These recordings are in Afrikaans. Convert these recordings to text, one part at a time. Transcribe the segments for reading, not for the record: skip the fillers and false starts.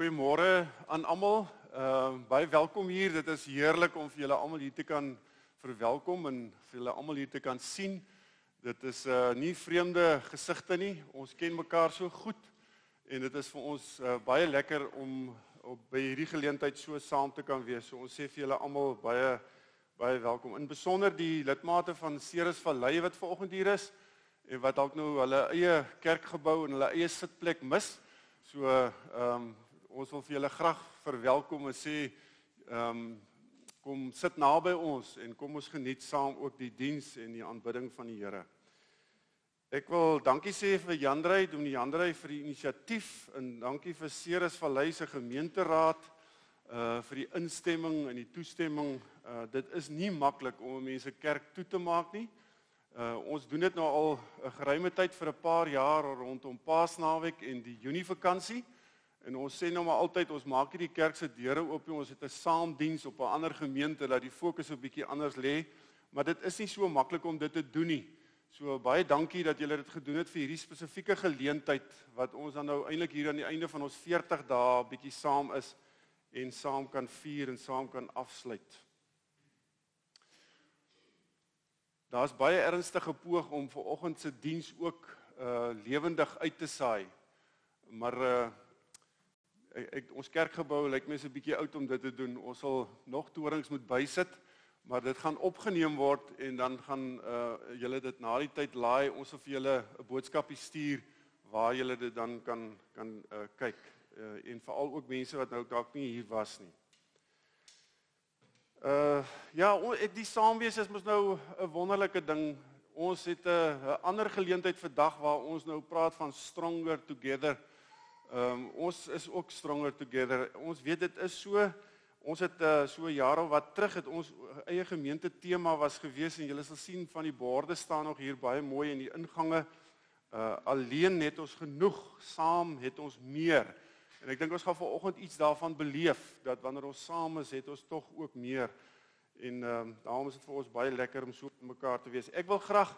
Goeiemôre aan almal. Baie welkom hier. Dit is heerlik om vir julle almal hier te kan verwelkom en vir julle almal hier te kan sien. Dit is nie vreemde gesigte nie. Ons ken mekaar so goed en dit is vir ons baie lekker om by hierdie geleentheid so saam te kan wees. So ons sê vir julle almal baie welkom. In besonder die lidmate van Ceres Vallei wat vanoggend hier is en wat dalk nou hulle eie kerkgebou en hulle eie sitplek mis. So ons wil vir julle graag verwelkom en sê kom sit naby ons en kom ons geniet saam ook die diens en die aanbidding van die Here. Ek wil dankie sê vir Jandrey, Dominee Jandrey vir die inisiatief en dankie vir Ceres Vallei se gemeenteraad vir die instemming en die toestemming. Dit is nie maklik om mense kerk toe te maak nie. Ons doen dit nou al 'n geruime tyd vir 'n paar jaar rondom Paasnaweek en die Junievakansie. En ons sê nou maar altyd, ons maak nie die kerk se deure oop nie, ons het 'n saamdiens op 'n ander gemeente dat die fokus 'n bietjie anders lê, maar dit is nie so maklik om dit te doen nie. So baie dankie dat julle dit gedoen het vir hierdie spesifieke geleentheid wat ons dan nou eintlik hier aan die einde van ons 40 dae bietjie saam is en saam kan vier en saam kan afsluit. Daar's baie ernstige poog om vanoggend se diens ook lewendig uit te saai. Maar ons kerkgebou lyk my so 'n bietjie oud om dit te doen. Ons sal nog torings moet bysit, maar dit gaan opgeneem word en dan gaan julle dit na die tyd laai. Ons sal vir julle 'n boodskapie stuur waar julle dit dan kan kyk. En veral ook mense wat nou dalk nie hier was nie. Die saamwees is mos nou 'n wonderlike ding. Ons het 'n ander geleentheid vandag waar ons nou praat van stronger together. Ons is ook stronger together. Ons weet dit is so. Ons het so jare wat terug het ons eie gemeente tema was gewees en julle sal sien van die borde staan nog hier baie mooi in die ingange. Alleen het ons genoeg, saam het ons meer. En ek dink ons gaan vanoggend iets daarvan beleef, dat wanneer ons saam is, het ons tog ook meer. En daarom is dit vir ons baie lekker om so met mekaar te wees. Ek wil graag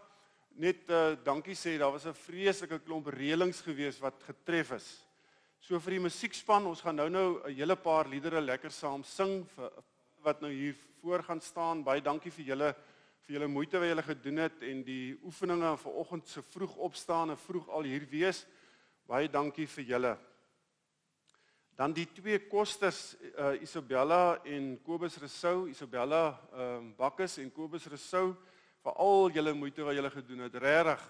net dankie sê, daar was 'n vreeslike klomp reëlings gewees wat getref is. So vir die musiekspan, ons gaan nou 'n hele paar liedere lekker saam sing, vir wat nou hier voor gaan staan. Baie dankie vir julle moeite wat julle gedoen het en die oefeninge vanoggend se vroeg opstaan en vroeg al hier wees. Baie dankie vir julle. Dan die twee kosters, Isabella en Kobus Rousseau, Isabella Bakkes en Kobus Rousseau, vir al julle moeite wat julle gedoen het. Regtig,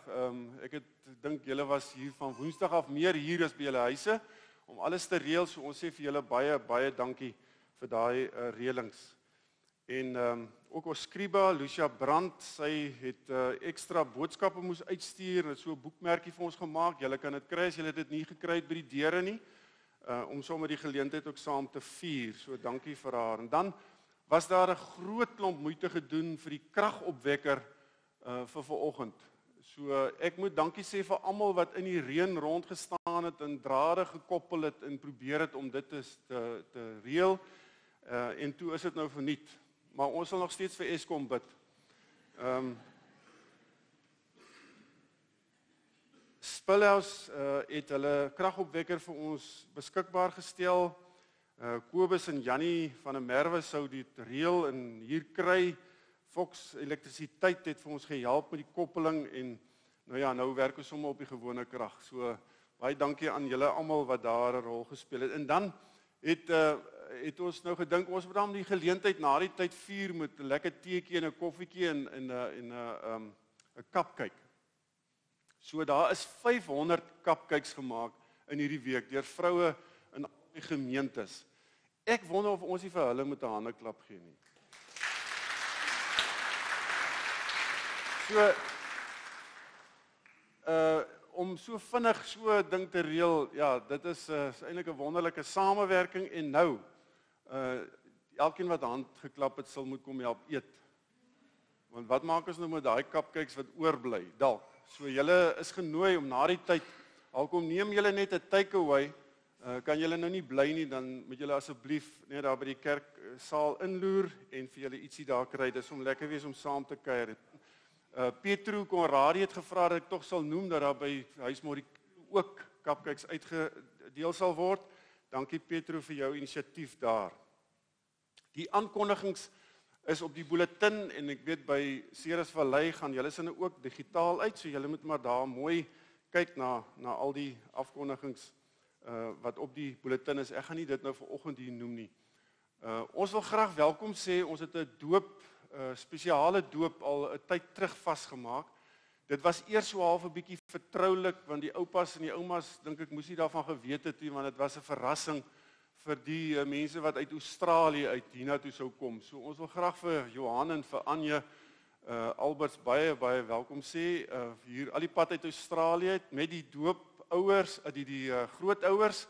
ek dink julle was hier van Woensdag af meer hier as by julle huise om alles te reël. So ons sê vir julle baie dankie vir daai reëlings. En ook ons skriba Lucia Brandt, sy het ekstra boodskappe moes uitstuur en so 'n boekmerkie vir ons gemaak. Julle kan dit kry as julle dit nie gekry het by die deure nie. Om sommer die geleentheid ook saam te vier. So dankie vir haar. En dan was daar 'n groot klomp moeite gedoen vir die kragopwekker vir vanoggend. So ek moet dankie sê vir almal wat in die reën rondgestaan het en drade gekoppel het en probeer het om dit te reël. En toe is dit nou verniet. Maar ons sal nog steeds vir Eskom bid. Spilhouse het hulle kragopwekker vir ons beskikbaar gestel. Kobus en Jannie van der Merwe sou dit reël en hier kry. Fox Elektrisiteit het vir ons gehelp met die koppeling en nou werk ons sommer op die gewone krag. So baie dankie aan julle almal wat daar 'n rol gespeel het. En dan het ons nou gedink ons moet dan die geleentheid na die tyd vier met 'n lekker teetjie en 'n koffietjie en 'n cupcake. So daar is 500 cupcakes gemaak in hierdie week deur vroue in al die gemeentes. Ek wonder of ons nie vir hulle met 'n handeklap gee nie. So om so vinnig so 'n ding te reël, ja, dit is eintlik 'n wonderlike samewerking en nou elkeen wat hand geklap het sal moet kom help eet. Want wat maak ons nou met daai cupcakes wat oorbly? Dalk. So julle is genooi om na die tyd, al kom neem julle net 'n takeaway, kan julle nou nie bly nie, dan moet julle asseblief net daar by die kerksaal inloer en vir julle ietsie daar kry. Dis om lekker wees om saam te kuier. Petro Konradi het gevra dat ek tog sal noem dat daar by Huismodie ook cupcakes uitgedeel sal word. Dankie Petro vir jou inisiatief daar. Die aankondigings is op die bulletin en ek weet by Ceresvallei gaan julle se nou ook digitaal uit, so julle moet maar daar mooi kyk na al die afkondigings wat op die bulletin is. Ek gaan nie dit nou vanoggend hier noem nie. Ons wil graag welkom sê, ons het 'n doop, spesiale doop al 'n tyd terug vasgemaak. Dit was eers so half 'n bietjie vertroulik, want die oupas en die oumas, dink ek, moes nie daarvan geweet het nie, want dit was 'n verrassing vir die mense wat uit Australië uit hiernatoe sou kom. So ons wil graag vir Johan en vir Anje Alberts baie welkom sê, hier al die pad uit Australië met die doopouers, die grootouers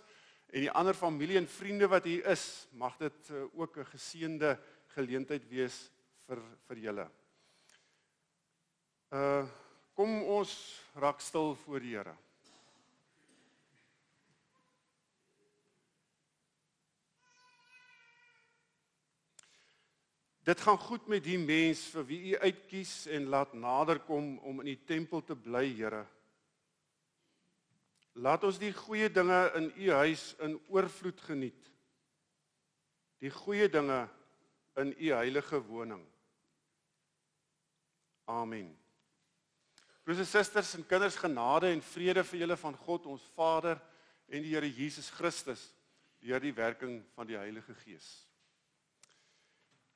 en die ander familie en vriende wat hier is. Mag dit ook 'n geseënde geleentheid wees vir julle. Kom ons raak stil voor die Here. Dit gaan goed met die mens vir wie u uitkies en laat naderkom om in die tempel te bly, Here. Laat ons die goeie dinge in u huis in oorvloed geniet. Die goeie dinge in u heilige woning. Amen. Broers en susters en kinders, genade en vrede vir julle van God, ons Vader en die Here Jesus Christus, deur die werking van die Heilige Gees.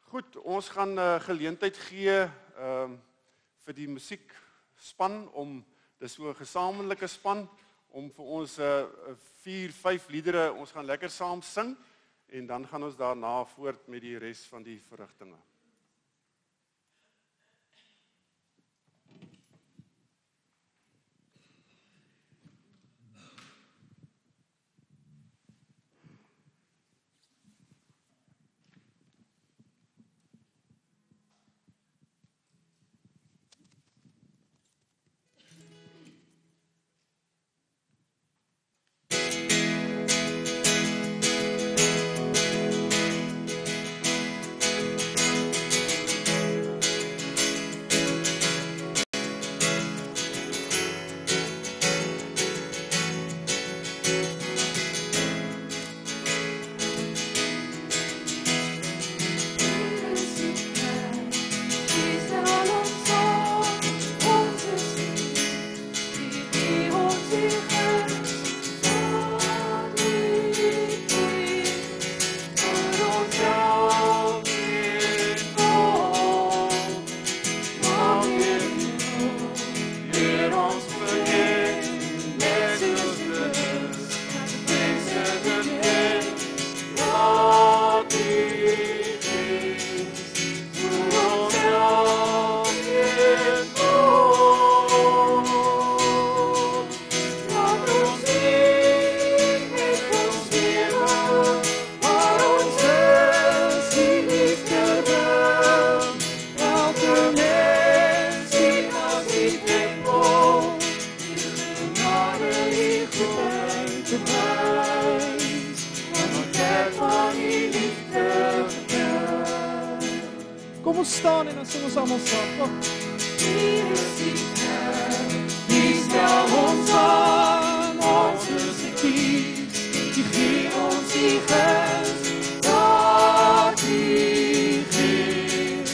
Goed, ons gaan geleentheid gee vir die musiekspan om, dis so 'n gesamentlike span, om vir ons 4-5 liedere, ons gaan lekker saam sing, en dan gaan ons daarna voort met die res van die verrigtinge. Kom ons staan en dan sing ons almal saam. Die stel ons aan, ons is gekies, die gee ons die gees, dat die gees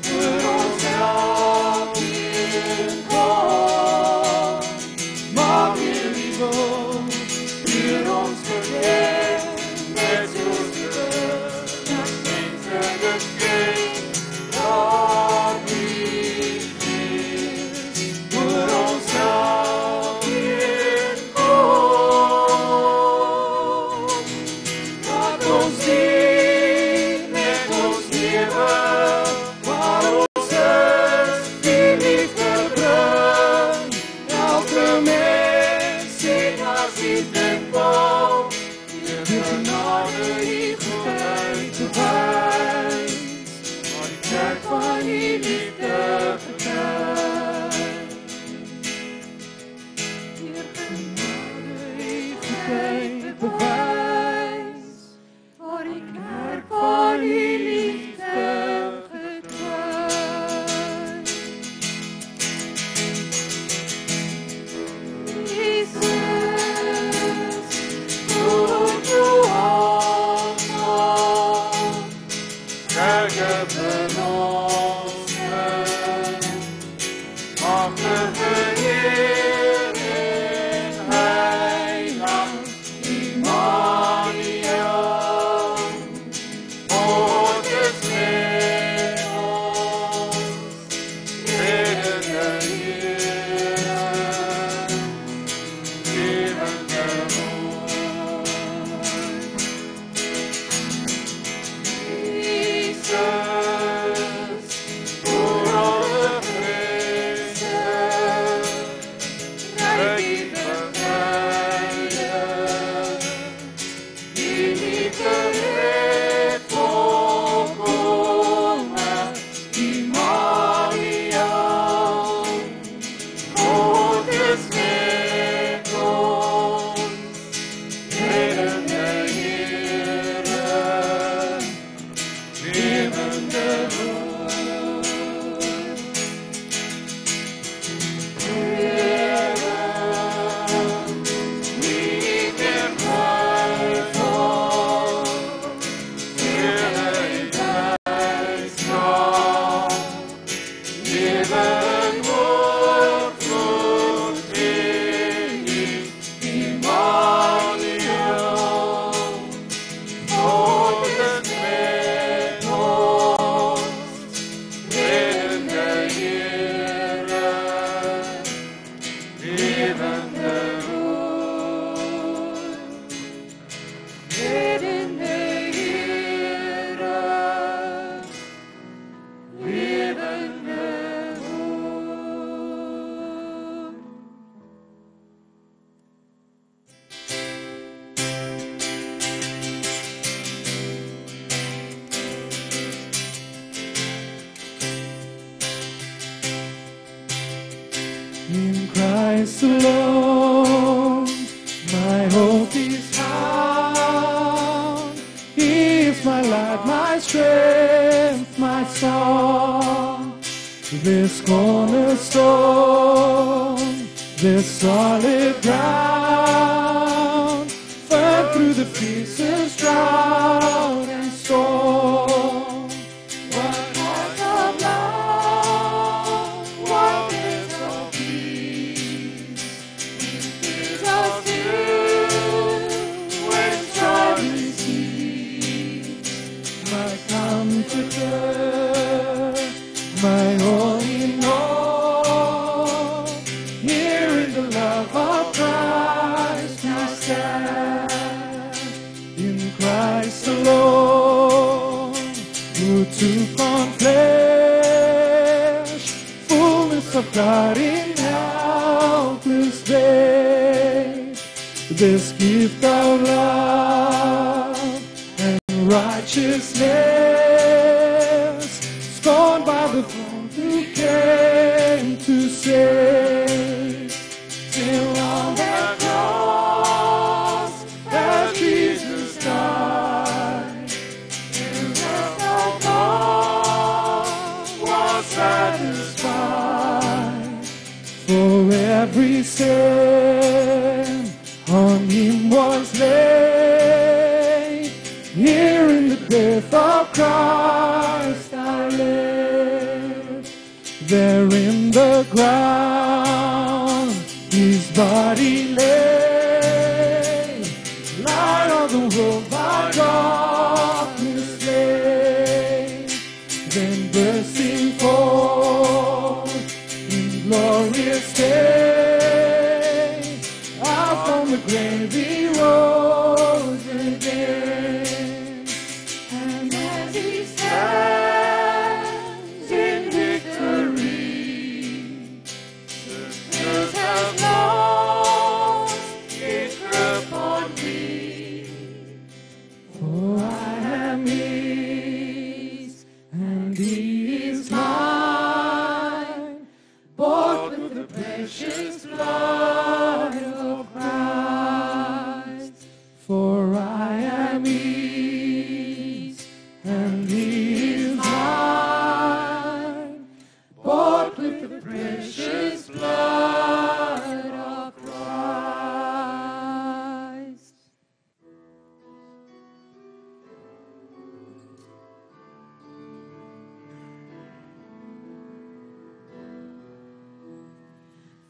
vir ons elkeen kom. Maak hier die wil, vir ons vergeet, met soos terug, dat mense dit geef, dat die gees In Christ alone, my hope is found. He is my light, my strength, my song. This cornerstone, this solid ground, firm through the fiercest drought and storm. What has of love, what is of peace, is us when strife cease. My comforter, my all in all, here in the love of Christ I stand. In Christ alone, who took on flesh, fullness of God in helpless babe. This gift of love and righteousness, scorned by the throne who came to save. Till on that cross, as Jesus died, and wrath of God was satisfied. For every sin on him was laid. Here in the death of Christ I live. There in the ground his body lay. Light of the world by darkness lay. Then bursting forth in glorious day, out from the grave he rose again. And as he stands in victory, sickness has lost its grip on me. For I am his, and he is mine, bought with the precious blood of Christ. For I am his, and he is mine, bought with the precious blood of Christ.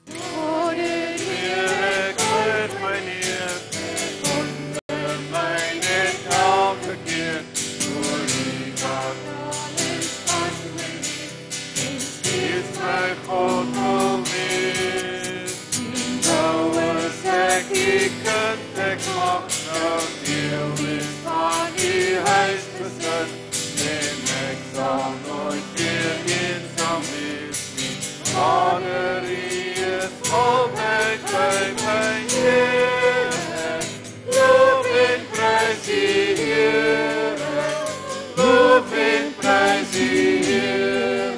For dit Heer, ek sit my neer, onder my net elke keer, voor die wat steeds my God wil wees. Nou is ek die kind, ek mag nou deel wees van die huisgesin, en ek sal nooit weer eensaam wees nie. Vader, U is altyd by my Here. Loof en prys U, Here. Loof en prys U, Here.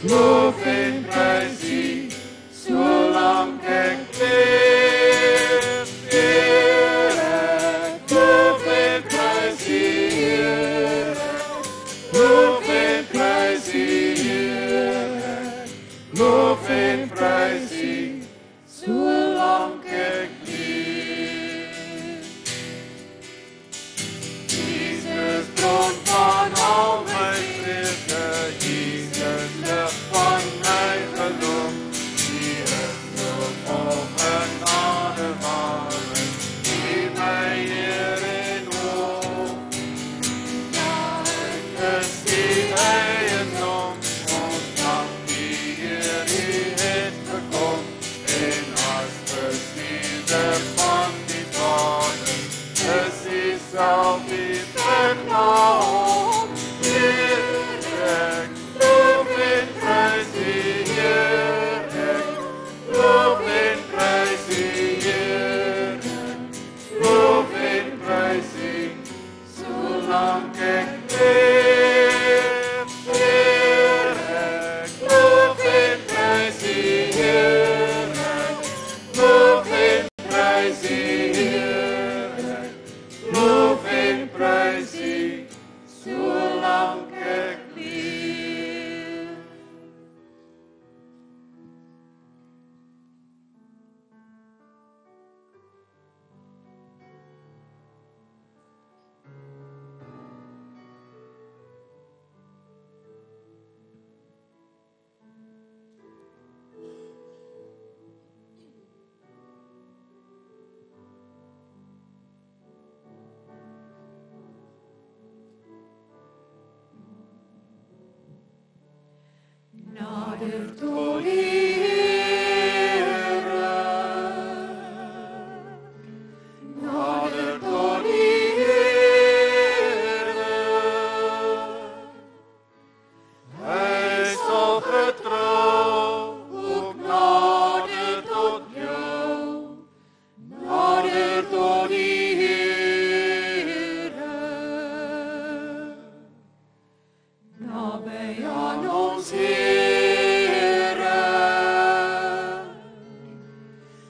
Loof en prys U, solank ek leef, Here. Loof en prys U, Here. Loof en prys U, Here. Loof en prys U, solank ek leef. Jesus, bron van al my vrede, Jesus, lig van my geloof. U is nog op 'n ademhaling, U my Heer en hoop. Is die eiendom, ons dank die Heer, tot die Here. Nader tot die Here. Hy sal getrou ook nader tot jou. Nader tot die Here. Naby aan ons Here.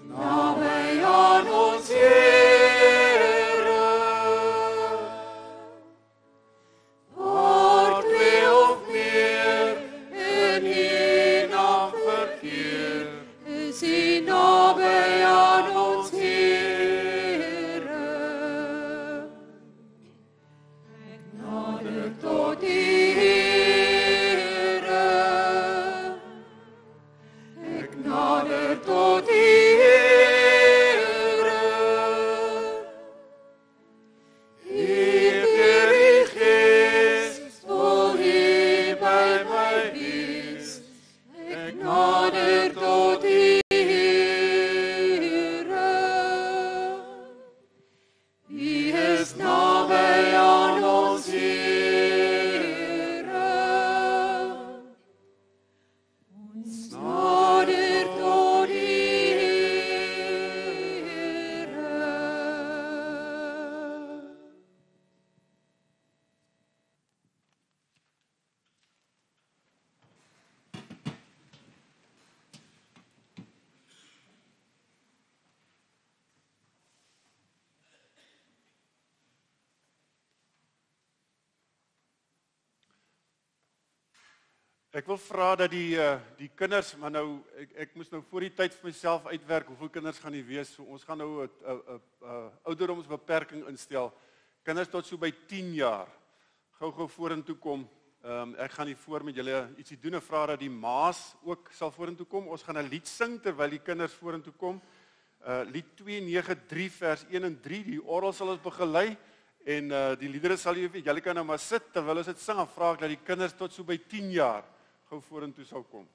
Naby aan ons Here. Waar twee of meer in die naam verkeer, is hy naby aan ons Here. Ek nader tot die Here. Ek nader tot die Here. Hier deur die Gees wil hier by my wees. Ek nader tot die Here. Hy is naby aan ons Here. Ons nader tot die Here. Ek wil vra dat die kinders, maar nou ek moes nou voor die tyd vir myself uitwerk hoeveel kinders gaan die wees. So ons gaan nou 'n ouderdomsbeperking instel. Kinders tot so by 10 jaar. Gou vorentoe kom. Ek gaan hier voor met julle ietsie doen en vra dat die ma's ook sal vorentoe kom. Ons gaan 'n lied sing terwyl die kinders vorentoe kom. Lied 293 vers 1 en 3. Die orgel sal ons begelei en die liedere sal julle kan nou maar sit terwyl ons dit sing en vra ek dat die kinders tot so by 10 jaar gou vorentoe sal kom.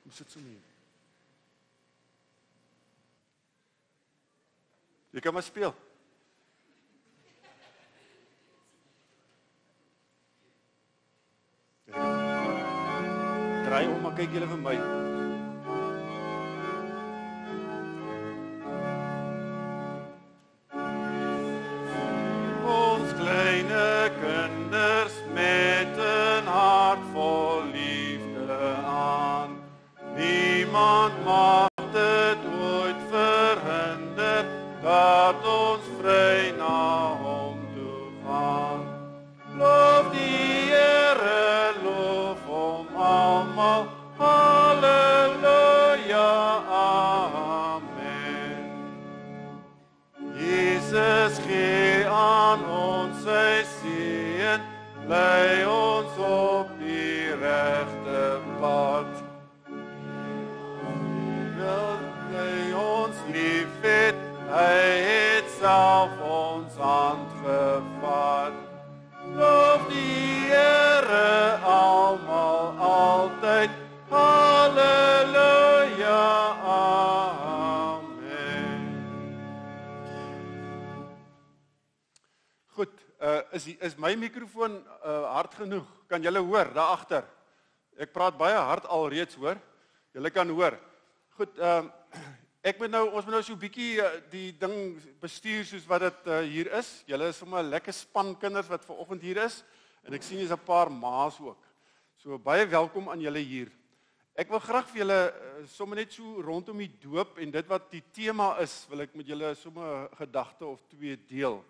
Hoe sit so mee? Jy kan maar speel. Draai om, maar kyk julle vir my. Ons kleine kinders met 'n hart vol liefde aan. Niemand mag dit ooit verhinder dat ons vry na hom toe gaan. Loof die Here, loof hom almal. Halleluja, amen. Jesus gee aan ons sy seën, lei ons op die regte pad. Hy ons liefhet, hy het self ons hand gevat. Loof die Here almal altyd, halleluja, amen. Goed, is my mikrofoon hard genoeg? Kan julle hoor daar agter? Ek praat baie hard alreeds, hoor. Julle kan hoor. Goed, ons moet nou so 'n bietjie die ding bestuur soos wat dit hier is. Julle is sommer 'n lekker span kinders wat vanoggend hier is en ek sien hier's 'n paar ma's ook. So baie welkom aan julle hier. Ek wil graag vir julle sommer net so rondom die doop en dit wat die tema is, wil ek met julle sommer 'n gedagte of twee deel.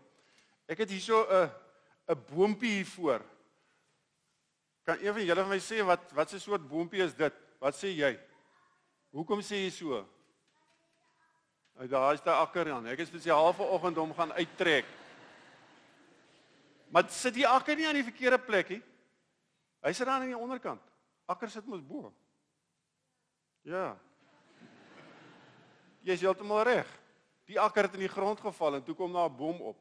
Ek het hierso 'n boompie hier voor. Kan een van julle vir my sê wat 'n soort boompie is dit? Wat sê jy? Hoekom sê jy so? Daar is die akker dan. Ek het spesiaal vanoggend hom gaan uittrek. Maar sit die akker nie aan die verkeerde plek nie. Hy sit daar aan die onderkant. Akker sit mos bo. Ja. Jy is heeltemal reg. Die akker het in die grond geval en toe kom daar 'n boom op.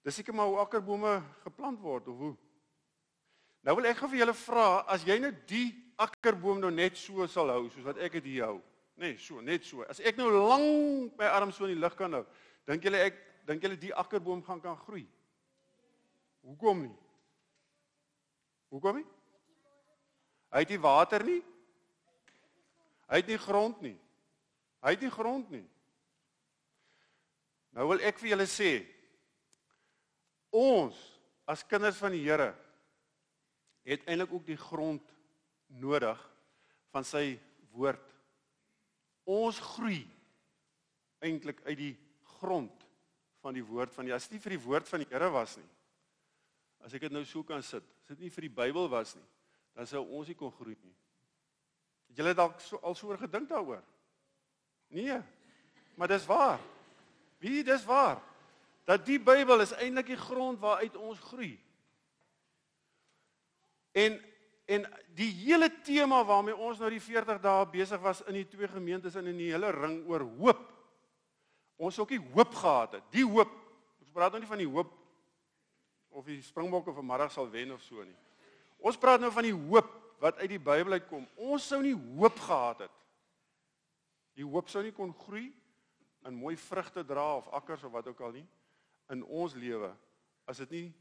Dis seker maar hoe akkerbome geplant word of hoe. Nou wil ek gou vir julle vra, as jy nou die akkerboom nou net so sal hou, soos wat ek dit hier hou. Nee, so, net so. As ek nou lank my arm so in die lug kan hou, dink julle die akkerboom gaan kan groei? Hoekom nie? Hoekom nie? Hy het nie water nie. Hy het nie grond nie. Hy het nie grond nie. Nou wil ek vir julle sê, ons as kinders van die Here het eintlik ook die grond nodig van sy woord. Ons groei eintlik uit die grond van die woord van die. As dit nie vir die woord van die Here was nie, as ek dit nou so kan sit, as dit nie vir die Bybel was nie, dan sou ons nie kon groei nie. Het julle dalk al so oor gedink daaroor? Nee, maar dis waar. Wie, dis waar. Dat die Bybel is eintlik die grond waaruit ons groei. En die hele tema waarmee ons nou die 40 dae besig was in die twee gemeentes en in die hele ring oor hoop. Ons ook nie hoop gehad het. Die hoop, ons praat nou nie van die hoop of die Springbokke vanmiddag sal wen of so nie. Ons praat nou van die hoop wat uit die Bybel uitkom. Ons sou nie hoop gehad het. Die hoop sou nie kon groei en mooi vrugte dra of akkers of wat ook al nie in ons lewe as dit nie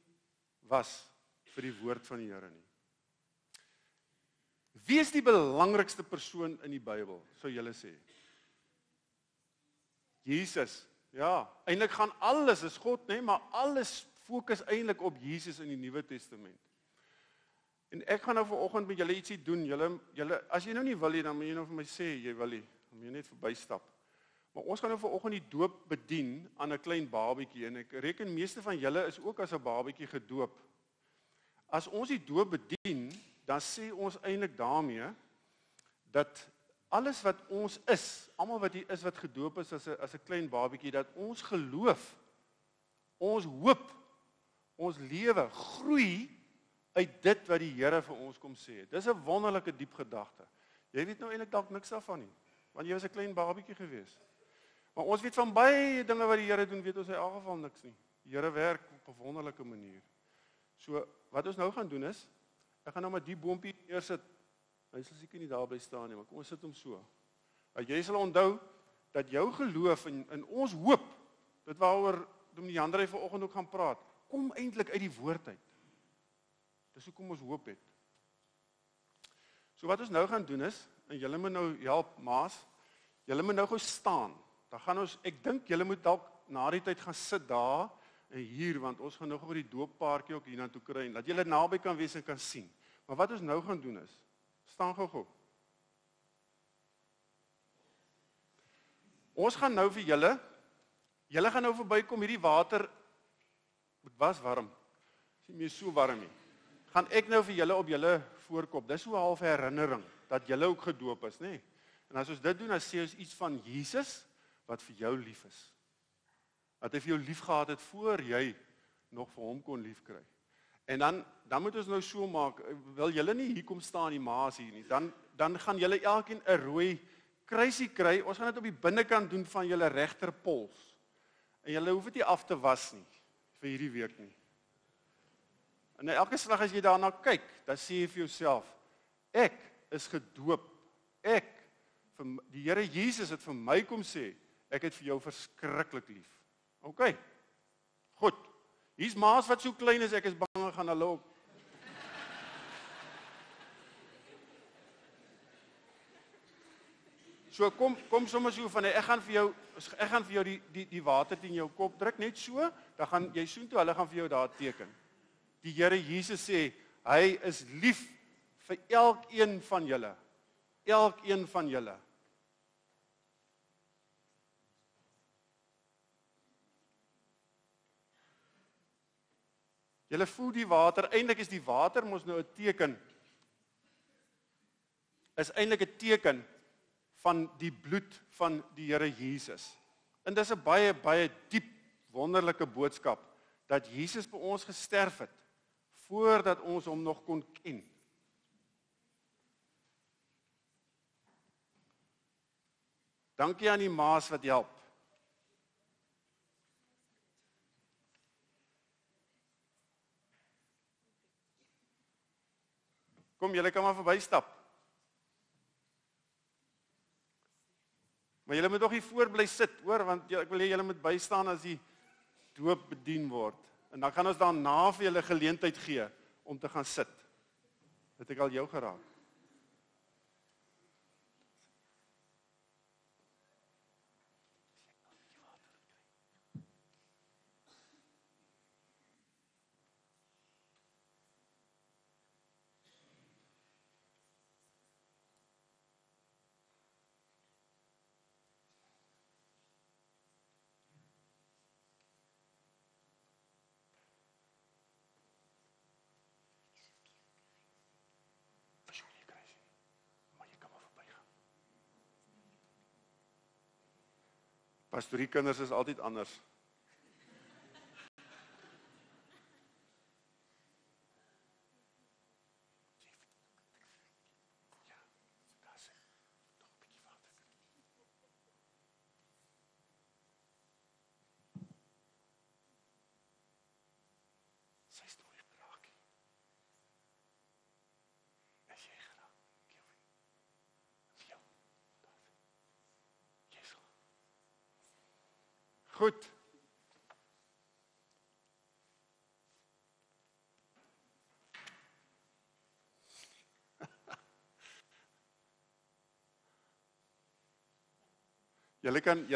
was vir die woord van die Here nie. Wie is die belangrikste persoon in die Bybel, sou julle sê? Jesus. Ja, eintlik gaan alles, is God, nee, maar alles fokus eintlik op Jesus in die Nuwe Testament. En ek gaan nou vanoggend met julle ietsie doen. Julle, as jy nou nie wil nie, dan moet jy nou vir my sê jy wil nie. Dan moet jy net verbystap. Maar ons gaan nou vanoggend die doop bedien aan 'n klein babatjie en ek reken meeste van julle is ook as 'n babatjie gedoop. As ons die doop bedien, dan sê ons eintlik daarmee dat alles wat ons is, almal wat hier is wat gedoop is as 'n klein babatjie, dat ons geloof, ons hoop, ons lewe groei uit dit wat die Here vir ons kom sê. Dis 'n wonderlike diep gedagte. Jy weet nou eintlik dalk niks daarvan nie, want jy was 'n klein babatjie gewees. Maar ons weet van baie dinge wat die Here doen, weet ons in elk geval niks nie. Die Here werk op 'n wonderlike manier. So, wat ons nou gaan doen is, ek gaan nou maar die boompie neersit. Hy sal seker nie daar bly staan nie, maar kom ons sit hom so. Jy sal onthou dat jou geloof in ons hoop, dit waaroor Dominee Jandrey vanoggend ook gaan praat, kom eintlik uit die woord uit. Dis hoekom ons hoop het. So wat ons nou gaan doen is, en julle moet nou help, maas, julle moet nou gou staan. Dan gaan ons, ek dink julle moet dalk na die tyd gaan sit daar en hier, want ons gaan nou gou die dooppaartjie ook hiernatoe kry en dat julle naby kan wees en kan sien. Maar wat ons nou gaan doen is, staan gou. Ons gaan nou vir julle gaan nou verbykom, hierdie water was warm. Is nie meer so warm nie. Gaan ek nou vir julle op julle voorkop. Dis so 'n half herinnering dat julle ook gedoop is, nê? En as ons dit doen, dan sê ons iets van Jesus wat vir jou lief is. Dat hy vir jou lief gehad het voor jy nog vir hom kon lief kry. En dan moet ons nou so maak, wil julle nie hier kom staan die maas hier nie, dan gaan julle elkeen 'n rooi kruisie kry. Ons gaan dit op die binnekant doen van julle regterpols. En julle hoef dit nie af te was nie vir hierdie week nie. En elke slag as jy daarna kyk, dan sê jy vir jouself, ek is gedoop. Die Here Jesus het vir my kom sê, ek het vir jou verskriklik lief. OK. Goed. Hier's maas wat so klein is, ek is bang gaan hulle op. So kom sommer so van ek gaan vir jou die water teen jou kop druk net so, dan gaan jy soontoe, hulle gaan vir jou daar teken. Die Here Jesus sê, hy is lief vir elkeen van julle. Elkeen van julle. Julle voel die water, eintlik is die water mos nou 'n teken. Is eintlik 'n teken van die bloed van die Here Jesus. En dis 'n baie diep wonderlike boodskap dat Jesus vir ons gesterf het voordat ons hom nog kon ken. Dankie aan die ma's wat help. Kom, julle kan maar verbystap. Maar julle moet nog nie voor bly sit, hoor, want ek wil hê julle moet bystaan as die doop bedien word. En dan gaan ons daarna vir julle geleentheid gee om te gaan sit. Het ek al jou geraak? Pastorie kinders is altyd anders. Goed. Julle kan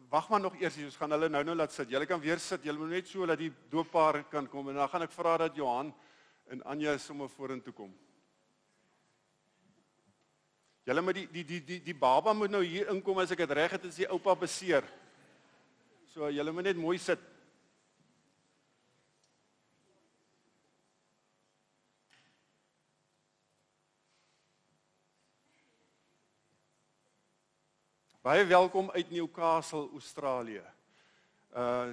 wag maar nog eers, ons gaan hulle nou laat sit. Julle kan weer sit. Julle moet net so dat die dooppaar kan kom en dan gaan ek vra dat Johan en Anja sommer vorentoe kom. Julle moet die baba moet nou hier inkom as ek dit reg het, is die oupa beseer. So, julle moet net mooi sit. Baie welkom uit Newcastle, Australië.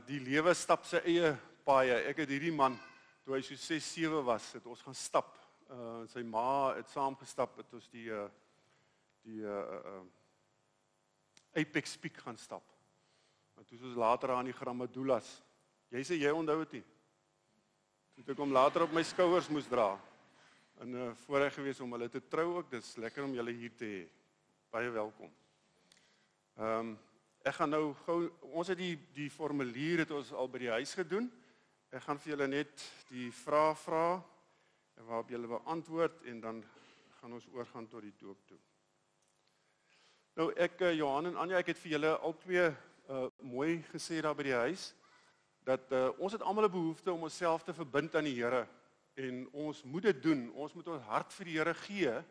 Die lewe stap sy eie paaie. Ek het hierdie man, toe hy so 6, 7 was, het ons gaan stap. Sy ma het saamgestap, het ons die Apex Peak gaan stap. En toe is ons later aan die Grammadulas. Jy sê, jy onthou het nie. Toe ek hom later op my skouers moes dra. En voorreg gewees om hulle te trou ook, dis lekker om julle hier te hê. Baie welkom. Ek gaan nou gou, ons het die formulier het ons al by die huis gedoen. Ek gaan vir julle net die vrae vra, en waarop julle beantwoord, en dan gaan ons oorgaan tot die doop toe. Nou ek, Johan en Anja, ek het vir julle al twee mooi gesê daar by die huis, dat ons het almal 'n behoefte om onsself te verbind aan die Here, en ons moet dit doen, ons moet ons hart vir die Here gee.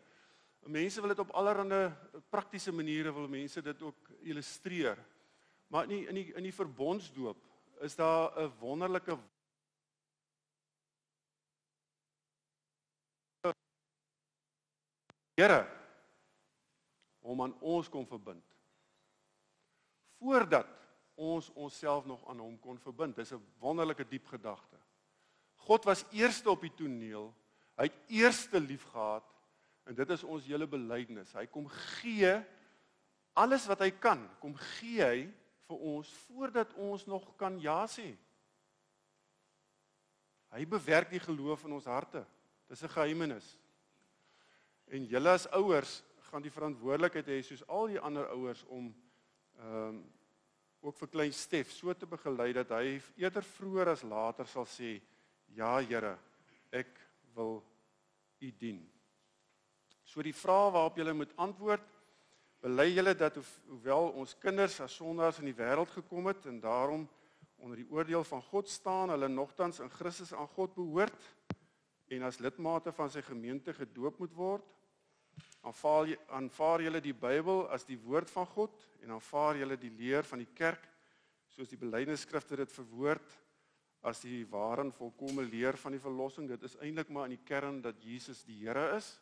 Mense wil dit op allerlei praktiese maniere, wil mense dit ook illustreer. Maar in die verbondsdoop is daar 'n wonderlike Here om aan ons kon verbind. Voordat ons onsself nog aan hom kon verbind. Dis 'n wonderlike diep gedagte. God was eerste op die toneel, hy het eerste lief gehad, en dit is ons hele belydenis. Hy kom gee alles wat hy kan, kom gee hy vir ons voordat ons nog kan ja sê. Hy bewerk die geloof in ons harte. Dis 'n geheimenis. En julle as ouers gaan die verantwoordelikheid hê soos al die ander ouers om ook vir klein Stef so te begelei dat hy eerder vroeër as later sal sê, ja Here, ek wil u dien. So die vraag waarop julle moet antwoord, bely julle dat hoewel ons kinders as sondaars in die wêreld gekom het en daarom onder die oordeel van God staan, hulle nogtans in Christus aan God behoort en as lidmate van sy gemeente gedoop moet word, aanvaar julle die Bybel as die woord van God en aanvaar julle die leer van die kerk soos die belydenisskrifte dit verwoord as die ware en volkomme leer van die verlossing. Dit is eintlik maar in die kern dat Jesus die Here is.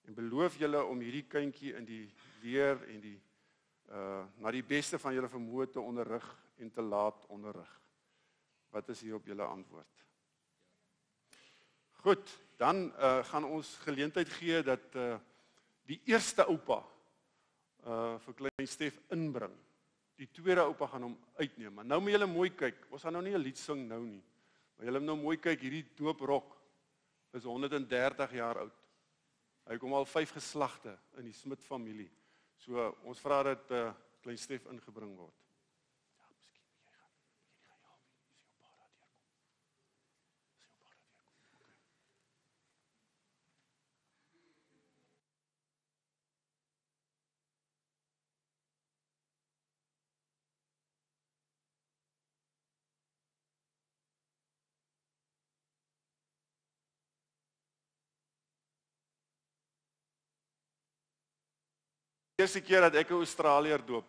En beloof julle om hierdie kindjie in die leer en na die beste van julle vermoë te onderrig en te laat onderrig. Wat is hier op julle antwoord? Goed, dan gaan ons geleentheid gee dat die eerste oupa vir klein Stef inbring. Die tweede oupa gaan hom uitneem. Maar nou moet julle mooi kyk. Ons gaan nou nie 'n lied sing nou nie. Maar julle moet nou mooi kyk, hierdie dooprok is 130 jaar oud. Hy kom al 5 geslagte in die Smit familie. So ons vra dat klein Stef ingebring word. Ja, miskien jy gaan help. Is jou pa daar deurkom? Okay. Die eerste keer dat ek 'n Australiër doop.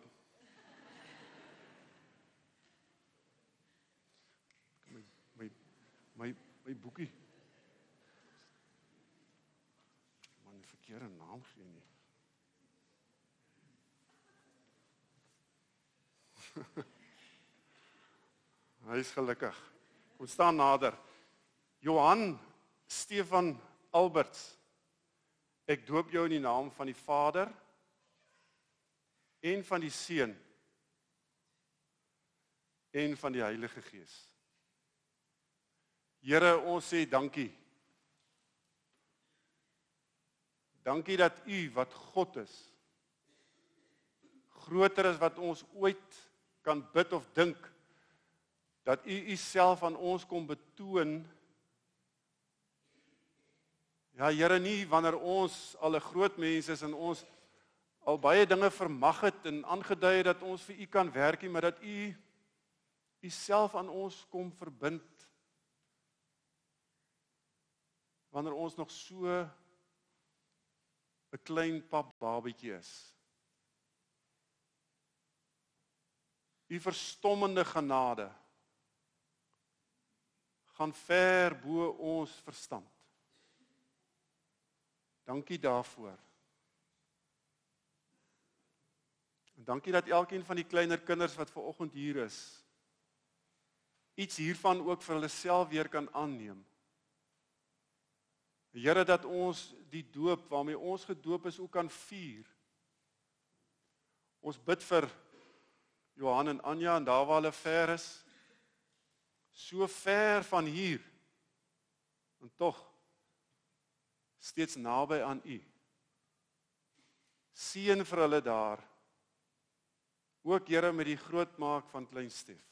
My boekie. Man, die verkeerde naam gee nie. Hy is gelukkig. Kom staan nader. Johan Stefan Alberts. Ek doop jou in die naam van die Vader en van die Seun en van die Heilige Gees. Here, ons sê dankie. Dankie dat U wat God is, groter is wat ons ooit kan bid of dink, dat U Uself aan ons kom betoon. Ja, Here, nie wanneer ons al 'n groot mens is en ons al baie dinge vermag het en aangedui het dat ons vir U kan werk nie, maar dat U Uself aan ons kom verbind. Wanneer ons nog so 'n klein papbabietjie is. U verstommende genade gaan ver bo ons verstand. Dankie daarvoor. En dankie dat elkeen van die kleiner kinders wat vanoggend hier is, iets hiervan ook vir hulle self weer kan aanneem. Here, dat ons die doop waarmee ons gedoop is ook kan vier. Ons bid vir Johan en Anja en daar waar hulle ver is, so ver van hier, en tog steeds naby aan U. Seën vir hulle daar, ook Here met die grootmaak van klein Stef.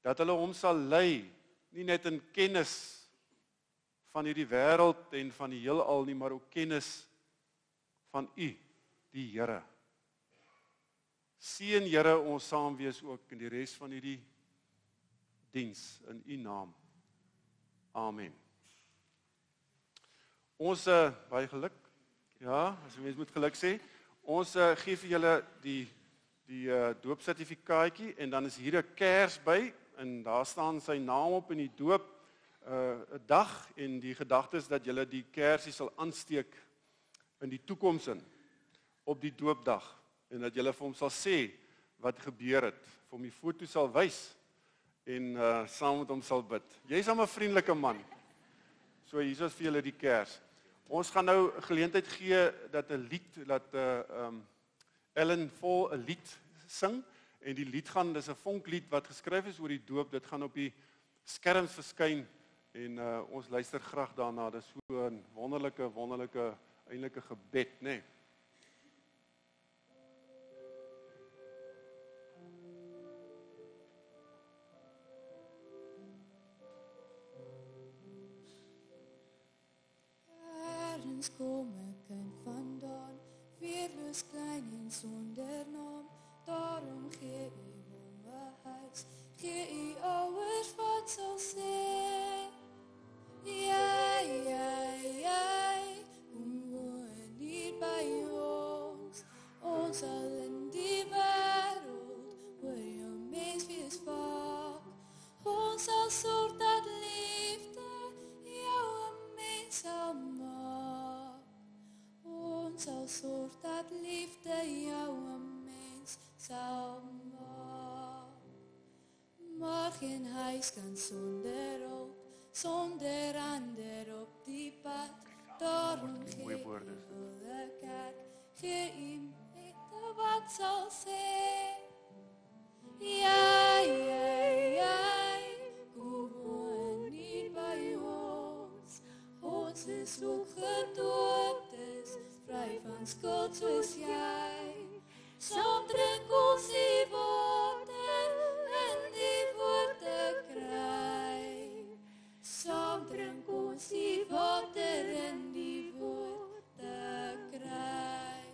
Dat hulle hom sal lei, nie net in kennis van hierdie wêreld en van die heelal nie, maar ook kennis van U, die Here. Seën Here ons saam wees ook in die res van hierdie diens in U naam. Amen. Ons baie geluk. Ja, as jy mens moet geluk sê. Ons gee vir julle die doopsertifikaatjie en dan is hier 'n kers by en daar staan sy naam op in die doop 'n dag en die gedagte is dat julle die kersie sal aansteek in die toekoms in op die doopdag en dat julle vir hom sal sê wat gebeur het, vir hom die foto sal wys en saam met hom sal bid. Jy's 'n vriendelike man. So hier is vir julle die kers. Ons gaan nou 'n geleentheid gee dat 'n lied Ellen vol 'n lied sing en die lied dis 'n vonklied wat geskryf is oor die doop. Dit gaan op die skerms verskyn en ons luister graag daarna. Dit is so 'n wonderlike eintlike gebed, né? Nee. Kom ek kind vandaan, weerloos klein en sonder naam, daarom gee U hom 'n huis, gee U ouers wat sal sê, jy, kom woon hier by ons sal in die wêreld, oor jou mens wees vaak, ons sal sorg dat liefde jou 'n mens sal maak. Ons sal sorg dat liefde jou 'n mens sal maak. Maar geen huis kan sonder hulp, sonder ander op die pad. Daarom gee U 'n kerk, gee U met wat sal sê. Jy, kom woon hier by ons. Ons is ook gedooptes, vry van skuld soos jy. Saam drink ons die water en die woord te kry. Saam drink ons die water en die woord te kry.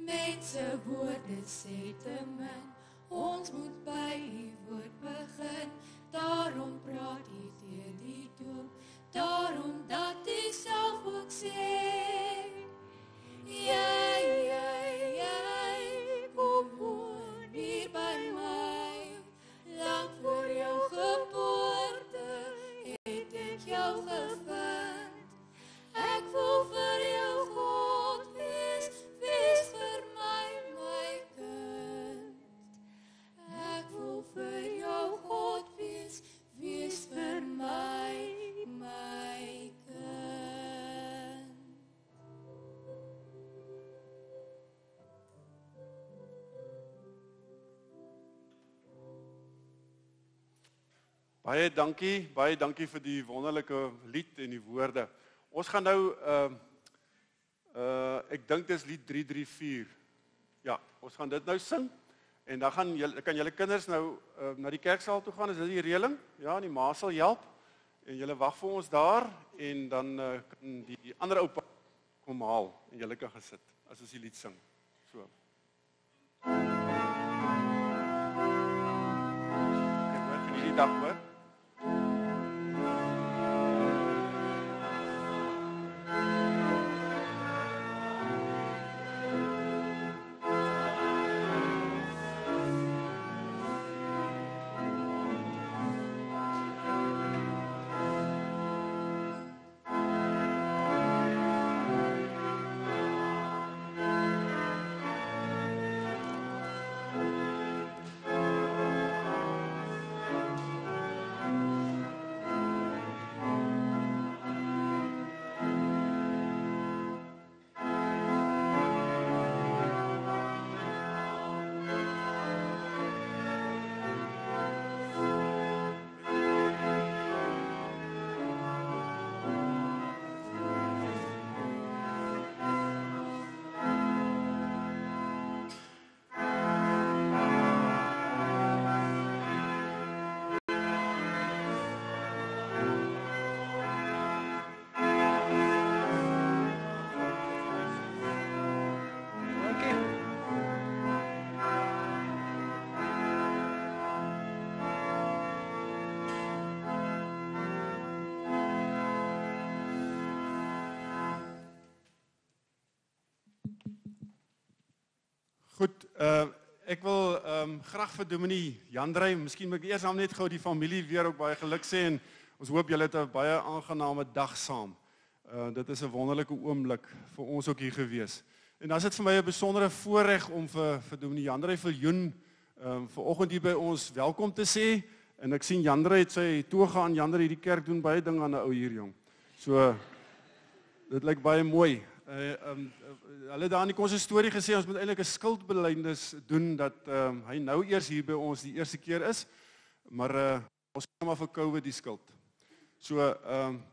Mense woorde sê te min, ons moet by U woord begin. Daarom praat U deur die doop, daarom dat U self ook sê. Jy, kom woon hier by my. Lang voor jou geboorte het ek jou gevind. Ek wil vir jou God wees, wees vir my kind. Ek wil vir jou God wees, wees vir my kind. Baie dankie vir die wonderlike lied en die woorde. Ons gaan nou, ek dink dis lied 334. Ja, ons gaan dit nou sing, en dan kan julle kinders nou na die kerksaal toe gaan, is dit die reëling? Ja, die ma sal help, en julle wag vir ons daar, en dan kan die ander oupa kom haal, en julle kan gesit, as ons die lied sing. So. Ek hoor, geniet die dag, hoor. Goed, ek wil graag vir Dominee Jandrey, miskien moet ek eers net gou die familie weer ook baie geluk sê, en ons hoop julle het 'n baie aangename dag saam. Dit is 'n wonderlike oomblik vir ons ook hier gewees. En dan is dit vir my 'n besondere voorreg om vir Dominee Jandrey Viljoen vanoggend hier by ons welkom te sê, en ek sien Jandrey het sy toga aan. Jandrey, hierdie kerk doen baie ding aan 'n ou hier, jong. So, dit lyk baie mooi. Hulle daar in die konsistorie gesê, ons moet eintlik 'n skuldbelydenis doen, dat hy nou eers hier by ons die eerste keer is, maar ons kan maar vir COVID die skuld. So,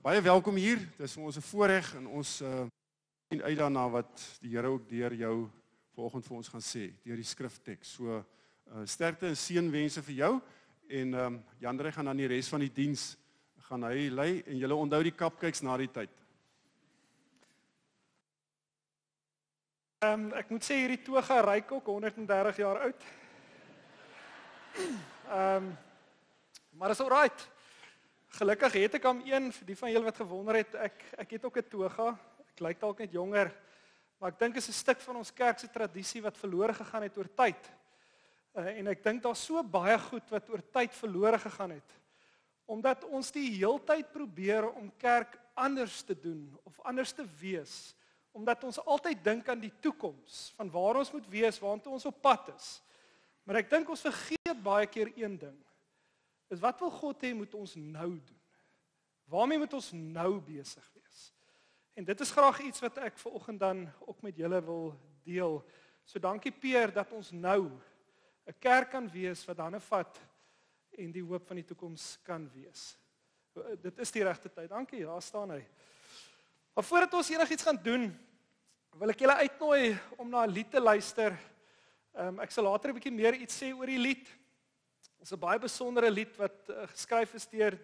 baie welkom hier, dit is vir ons 'n voorreg, en ons sien uit daarna wat die Here ook deur jou vanoggend vir ons gaan sê, deur die skrifteks. So, sterkte en seënwense vir jou, en Jandrey gaan dan die res van die diens gaan hy lei, en julle onthou die cupcakes na die tyd. Ek moet sê, hierdie toga ryk ook 130 jaar oud. Maar is alright. Gelukkig het ek hom een, vir die van julle wat gewonder het, ek het ook 'n toga. Ek lyk dalk net jonger, maar ek dink is 'n stuk van ons kerk se tradisie wat verlore gegaan het oor tyd. En ek dink daar's so baie goed wat oor tyd verlore gegaan het, omdat ons die heeltyd probeer om kerk anders te doen of anders te wees. Omdat ons altyd dink aan die toekoms, van waar ons moet wees, waartoe ons op pad is. Maar ek dink ons vergeet baie keer een ding, is wat wil God hê moet ons nou doen? Waarmee moet ons nou besig wees? En dit is graag iets wat ek vanoggend dan ook met julle wil deel. So dankie Peer dat ons nou 'n kerk kan wees wat hande vat en die hoop van die toekoms kan wees. Dit is die regte tyd. Dankie, daar staan hy. Maar voordat ons enigiets gaan doen, wil ek julle uitnooi om na 'n lied te luister. Ek sal later 'n bietjie meer iets sê oor die lied. Dit is 'n baie besondere lied wat geskryf is deur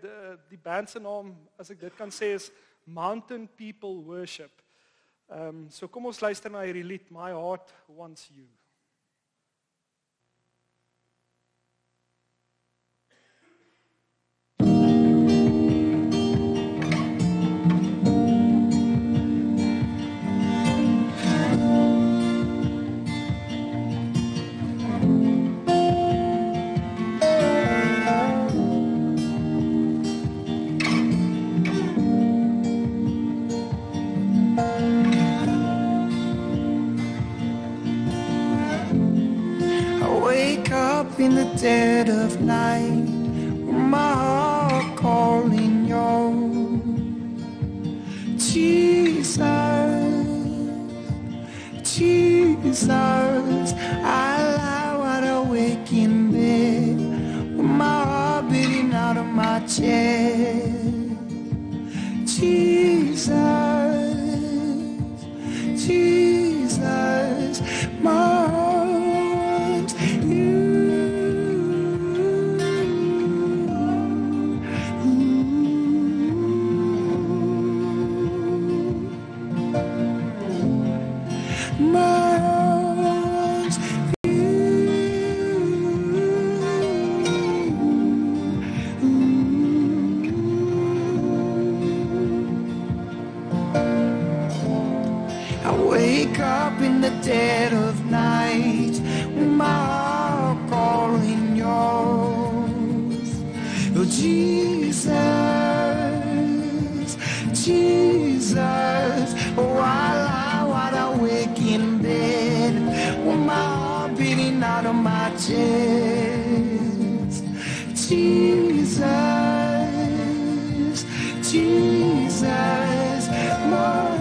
die band se naam, as ek dit kan sê, is Mountain People Worship. So kom ons luister na hierdie lied, My Heart Wants You. In the dead of night, with my heart calling you, Jesus, Jesus. I lie wide awake in bed, with my heart beating out of my chest. Jesus, Jesus, my heart, you. Dead of night, with my heart calling yours. Oh Jesus, Jesus. Oh, I lie wide awake in bed, with my heart beating out of my chest. Jesus, Jesus, my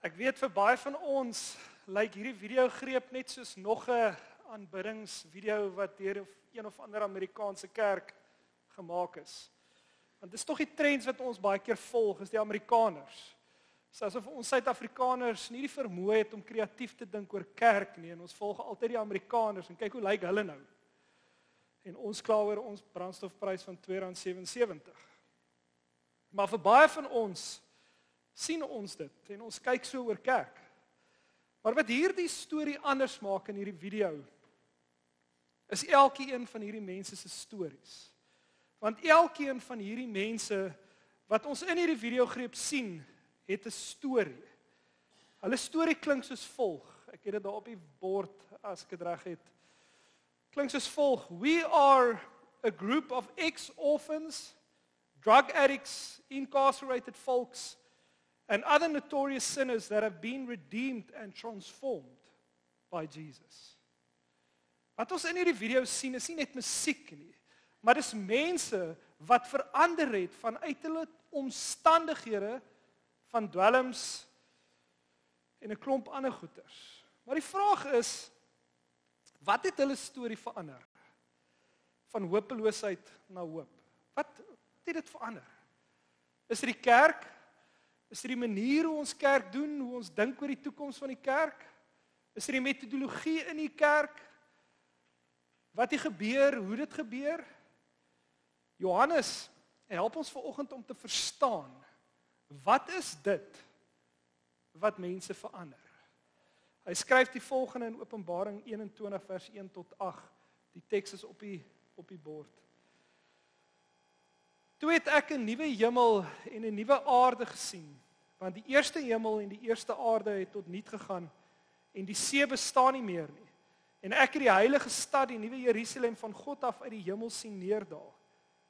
Ek weet vir baie van ons lyk hierdie video greep net soos nog 'n aanbiddingsvideo wat deur een of ander Amerikaanse kerk gemaak is. Want dis tog die trends wat ons baie keer volg, is die Amerikaners. Dis asof ons Suid-Afrikaners nie die vermoë het om kreatief te dink oor kerk nie, en ons volg altyd die Amerikaners en kyk hoe lyk hulle nou. En ons kla oor ons brandstofprys van R2.77. Maar vir baie van ons sien ons dit en ons kyk so oor kerk. Maar wat hierdie storie anders maak in hierdie video, is elkeen van hierdie mense se stories. Want elkeen van hierdie mense wat ons in hierdie videogreep sien, het 'n storie. Hulle storie klink soos volg. Ek het dit daar op die bord as ek dit reg het. Klink soos volg: We are a group of ex-orphans, drug addicts, incarcerated folks, and other notorious sinners that have been redeemed and transformed by Jesus. Wat ons in hierdie video sien, is nie net musiek nie, maar dis mense wat verander het vanuit hulle omstandighede van dwelms en 'n klomp ander goeters. Maar die vraag is, wat het hulle storie verander? Van hopeloosheid na hoop. Wat het dit verander? Is dit die kerk? Is dit die manier hoe ons kerk doen, hoe ons dink oor die toekoms van die kerk? Is dit die metodologie in die kerk? Wat het gebeur, hoe dit gebeur? Johannes help ons vanoggend om te verstaan, wat is dit wat mense verander? Hy skryf die volgende in Openbaring 21 vers 1 tot 8. Die teks is op die bord. Toe het ek 'n nuwe hemel en 'n nuwe aarde gesien, want die eerste hemel en die eerste aarde het tot niet gegaan en die see bestaan nie meer nie. En ek het die heilige stad, die nuwe Jerusalem van God af uit die hemel sien neerdaal.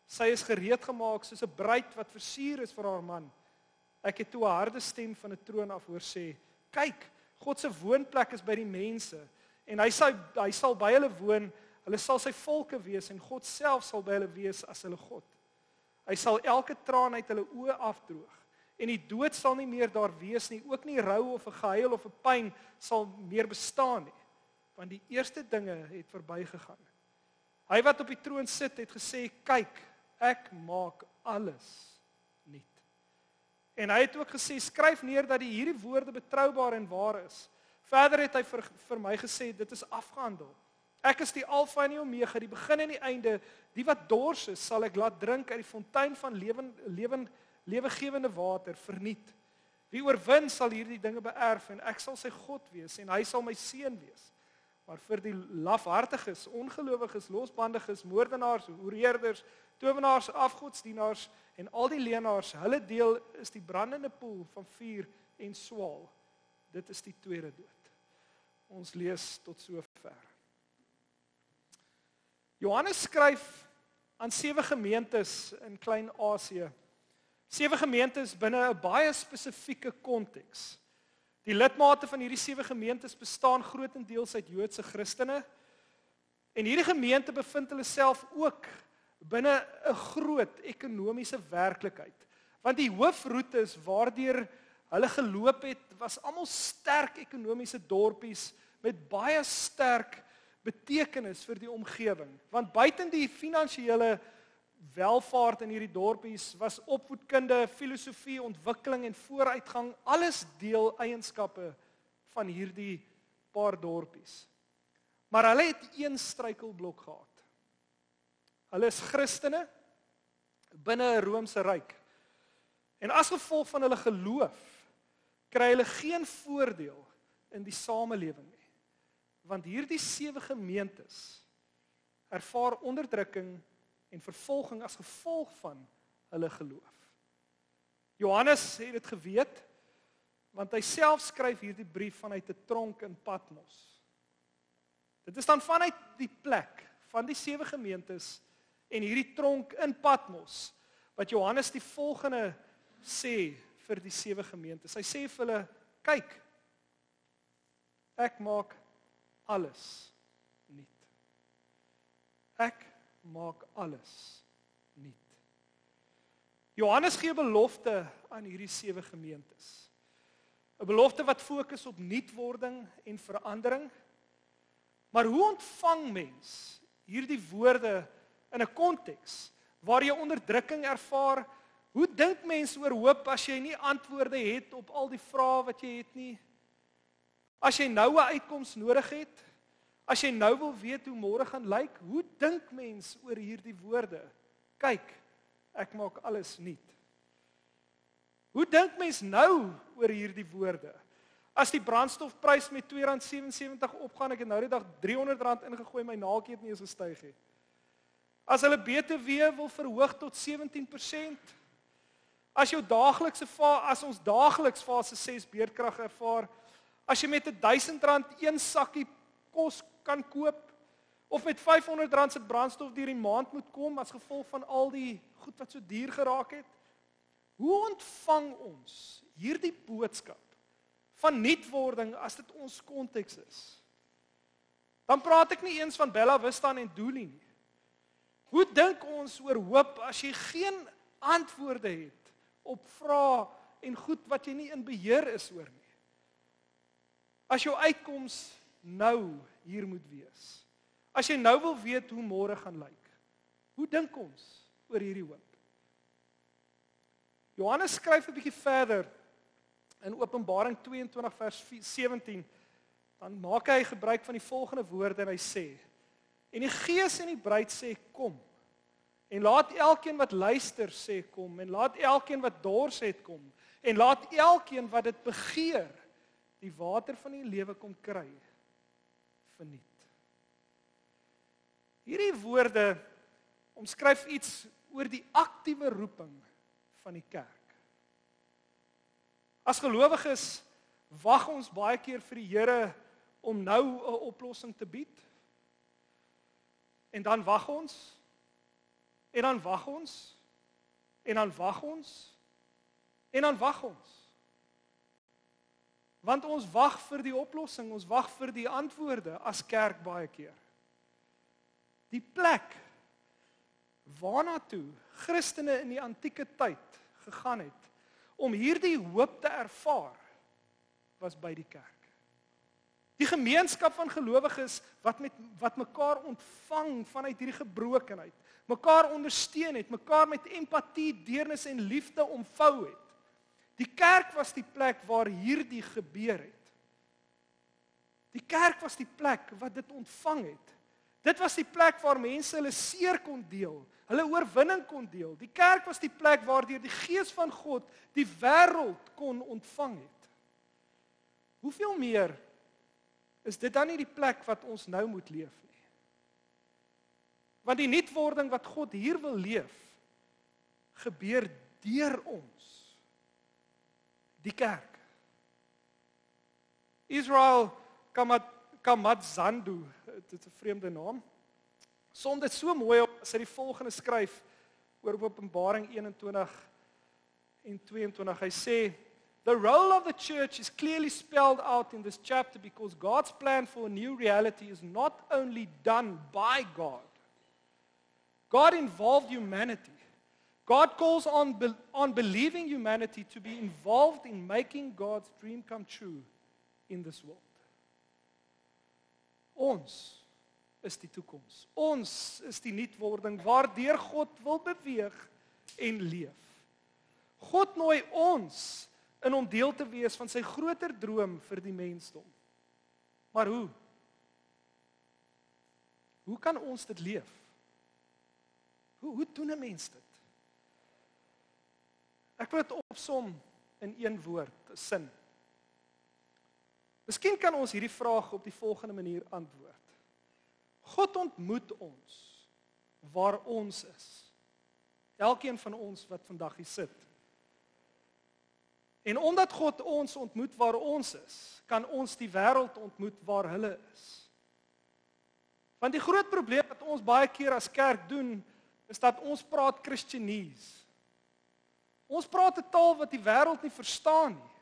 Sy is gereed gemaak soos 'n bruid wat versier is vir haar man. Ek het toe 'n harde stem van 'n troon af hoor sê: "Kyk, God se woonplek is by die mense en hy sal by hulle woon. Hulle sal sy volke wees en God self sal by hulle wees as hulle God. Hy sal elke traan uit hulle oë afdroog en die dood sal nie meer daar wees nie, ook nie rou of 'n gehuil of 'n pyn sal meer bestaan nie, want die eerste dinge het verbygegaan." Hy wat op die troon sit het gesê: "Kyk, ek maak alles nuut." En hy het ook gesê: "Skryf neer dat hierdie woorde betroubaar en waar is." Verder het hy vir my gesê: "Dit is afgehandel. Ek is die Alfa en die Omega, die begin en die einde. Die wat dors is, sal ek laat drink uit die fontein van lewegewende water verniet. Wie oorwin sal hierdie dinge beerf en ek sal sy God wees en hy sal my seun wees. Maar vir die lafhartiges, ongelowiges, losbandiges, moordenaars, hoereerders, towenaars, afgodsdienaars en al die leenaars, hulle deel is die brandende poel van vuur en swaal. Dit is die tweede dood." Ons lees tot sover. Johannes skryf aan 7 gemeentes in Klein-Asië. 7 gemeentes binne 'n baie spesifieke konteks. Die lidmate van hierdie 7 gemeentes bestaan grootendeels uit Joodse Christene. En hierdie gemeente bevind hulle self ook binne 'n groot ekonomiese werklikheid. Want die hoofroetes waardeur hulle geloop het, was almal sterk ekonomiese dorpies met baie sterk betekenis vir die omgewing. Want buiten die finansiële welvaart in hierdie dorpies was opvoedkunde, filosofie, ontwikkeling en vooruitgang alles deel eienskappe van hierdie paar dorpies. Maar hulle het een struikelblok gehad. Hulle is Christene binne 'n Romeinse ryk. En as gevolg van hulle geloof kry hulle geen voordeel in die samelewing nie. Want hierdie 7 gemeentes ervaar onderdrukking en vervolging as gevolg van hulle geloof. Johannes het dit geweet, want hy self skryf hierdie brief vanuit 'n tronk in Patmos. Dit is dan vanuit die plek van die 7 gemeentes en hierdie tronk in Patmos wat Johannes die volgende sê vir die 7 gemeentes. Hy sê vir hulle: "Kyk, ek maak alles nuut. Ek maak alles nuut." Johannes gee 'n belofte aan hierdie 7 gemeentes. 'n Belofte wat fokus op nuutwording en verandering. Maar hoe ontvang mens hierdie woorde in 'n konteks waar jy onderdrukking ervaar? Hoe dink mens oor hoop as jy nie antwoorde het op al die vrae wat jy het nie? As jy nou 'n uitkoms nodig het, as jy nou wil weet hoe môre gaan lyk, hoe dink mens oor hierdie woorde? Kyk, ek maak alles nuut. Hoe dink mens nou oor hierdie woorde? As die brandstofprys met R2.77 opgaan, ek het nou die dag R300 ingegooi, my naaltjie het nie eens gestyg nie. As hulle BTW wil verhoog tot 17%, as ons daagliks fase 6 beerdkrag ervaar, as jy met R1.000 een sakkie kos kan koop, of met R500 se brandstof deur die maand moet kom, as gevolg van al die goed wat so duur geraak het, hoe ontvang ons hierdie boodskap van nuutwording as dit ons konteks is? Dan praat ek nie eens van Bella Vista en Dooley nie. Hoe dink ons oor hoop as jy geen antwoorde het op vrae en goed wat jy nie in beheer is oor nie? As jou uitkoms nou hier moet wees. As jy nou wil weet hoe môre gaan lyk. Hoe dink ons oor hierdie hoop? Johannes skryf 'n bietjie verder in Openbaring 22 vers 17. Dan maak hy gebruik van die volgende woorde en hy sê: En die Gees en die bruid sê kom. En laat elkeen wat luister sê kom, en laat elkeen wat dors het kom, en laat elkeen wat dit begeer die water van die lewe kom kry. Verniet. Hierdie woorde omskryf iets oor die aktiewe roeping van die kerk. As gelowiges wag ons baie keer vir die Here om nou 'n oplossing te bied. En dan wag ons. En dan wag ons. En dan wag ons. En dan wag ons. Want ons wag vir die oplossing, ons wag vir die antwoorde as kerk baie keer. Die plek waarna toe Christene in die antieke tyd gegaan het om hierdie hoop te ervaar, was by die kerk. Die gemeenskap van gelowiges wat mekaar ontvang vanuit hierdie gebrokenheid, mekaar ondersteun het, mekaar met empatie, deernis en liefde omvou het. Die kerk was die plek waar hierdie gebeur het. Die kerk was die plek wat dit ontvang het. Dit was die plek waar mense hulle seer kon deel, hulle oorwinning kon deel. Die kerk was die plek waardeur die Gees van God die wêreld kon ontvang het. Hoeveel meer is dit dan nie die plek wat ons nou moet leef nie? Want die nuutwording wat God hier wil leef, gebeur deur ons, die kerk. Israel Kamadzandu, dit is 'n vreemde naam, som dit so mooi op as hy die volgende skryf oor Openbaring 21 en 22. Hy sê, the role of the church is clearly spelled out in this chapter because God's plan for a new reality is not only done by God. God involved humanity. God calls on believing humanity to be involved in making God's dream come true in this world. Ons is die toekoms. Ons is die nuutwording waardeur God wil beweeg en leef. God nooi ons in om deel te wees van sy groter droom vir die mensdom. Maar hoe? Hoe kan ons dit leef? Hoe doen 'n mens dit? Ek wil dit opsom in een woord, 'n sin. Miskien kan ons hierdie vraag op die volgende manier antwoord. God ontmoet ons waar ons is. Elkeen van ons wat vandag hier sit. En omdat God ons ontmoet waar ons is, kan ons die wêreld ontmoet waar hulle is. Want die groot probleem wat ons baie keer as kerk doen, is dat ons praat Christianese. Ons praat 'n taal wat die wêreld nie verstaan nie.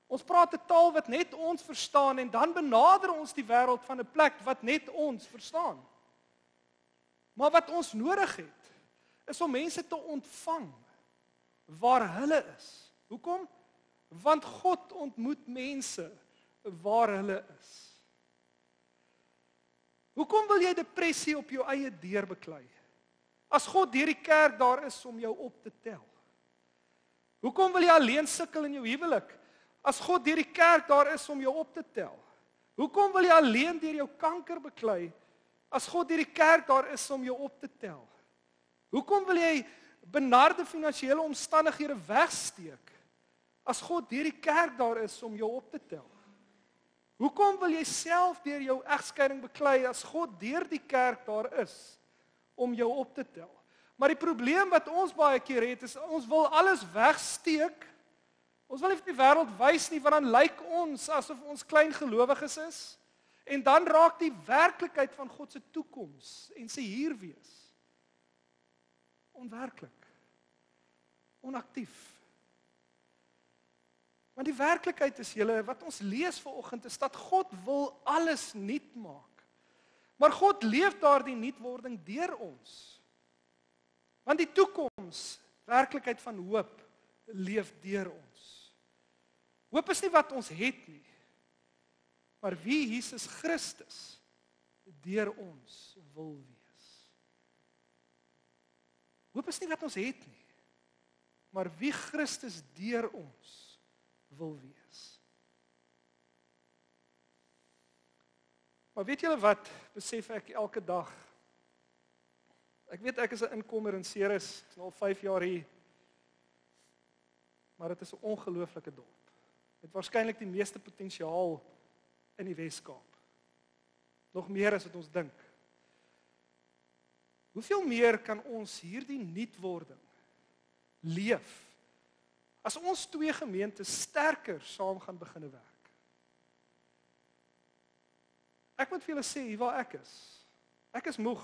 Ons praat 'n taal wat net ons verstaan en dan benader ons die wêreld van 'n plek wat net ons verstaan. Maar wat ons nodig het, is om mense te ontvang waar hulle is. Hoekom? Want God ontmoet mense waar hulle is. Hoekom wil jy depressie op jou eie deur beklei? As God deur die kerk daar is om jou op te tel. Hoekom wil jy alleen sukkel in jou huwelik? As God deur die kerk daar is om jou op te tel. Hoekom wil jy alleen deur jou kanker beklei? As God deur die kerk daar is om jou op te tel. Hoekom wil jy benarde finansiële omstandighede wegsteek? as God deur die kerk daar is om jou op te tel? Hoekom wil jy self deur jou egskeiding beklei as God deur die kerk daar is om jou op te tel? Maar die probleem wat ons baie keer het is ons wil alles wegsteek. Ons wil nie vir die wêreld wys nie, want dan lyk ons asof ons klein gelowiges is. En dan raak die werklikheid van God se toekoms en sy hier wees onwerklik, onaktief. Want die werklikheid is julle, wat ons lees vanoggend is dat God wil alles nuut maak. Maar God leef daardie nuutwording deur ons. Want die toekoms, werklikheid van hoop, leef deur ons. Hoop is nie wat ons het nie, maar wie Jesus Christus deur ons wil wees. Hoop is nie wat ons het nie, maar wie Christus deur ons wil wees. Maar weet julle wat, besef ek elke dag? Ek weet ek is 'n inkomer in Ceres, ek is nou al 5 jaar hier. Maar dit is 'n ongelooflike dorp. Dit waarskynlik die meeste potensiaal in die Wes-Kaap. Nog meer as wat ons dink. Hoeveel meer kan ons hierdie nuutwording leef as ons twee gemeentes sterker saam gaan begine werk? Ek moet vir julle sê hier waar ek is moeg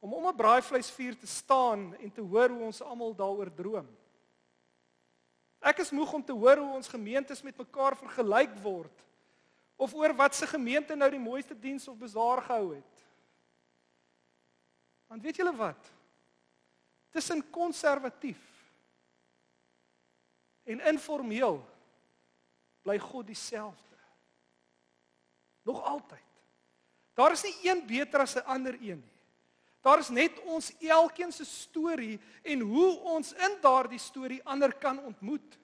om 'n braaivleisvuur te staan en te hoor hoe ons almal daaroor droom. Ek is moeg om te hoor hoe ons gemeentes met mekaar vergelyk word of oor wat se gemeente nou die mooiste diens of bazaar gehou het. Want weet julle wat? Tussen konservatief en informeel bly God dieselfde. Nog altyd. Daar is nie een beter as 'n ander een nie. Daar is net ons elkeen se storie en hoe ons in daardie storie ander kan ontmoet.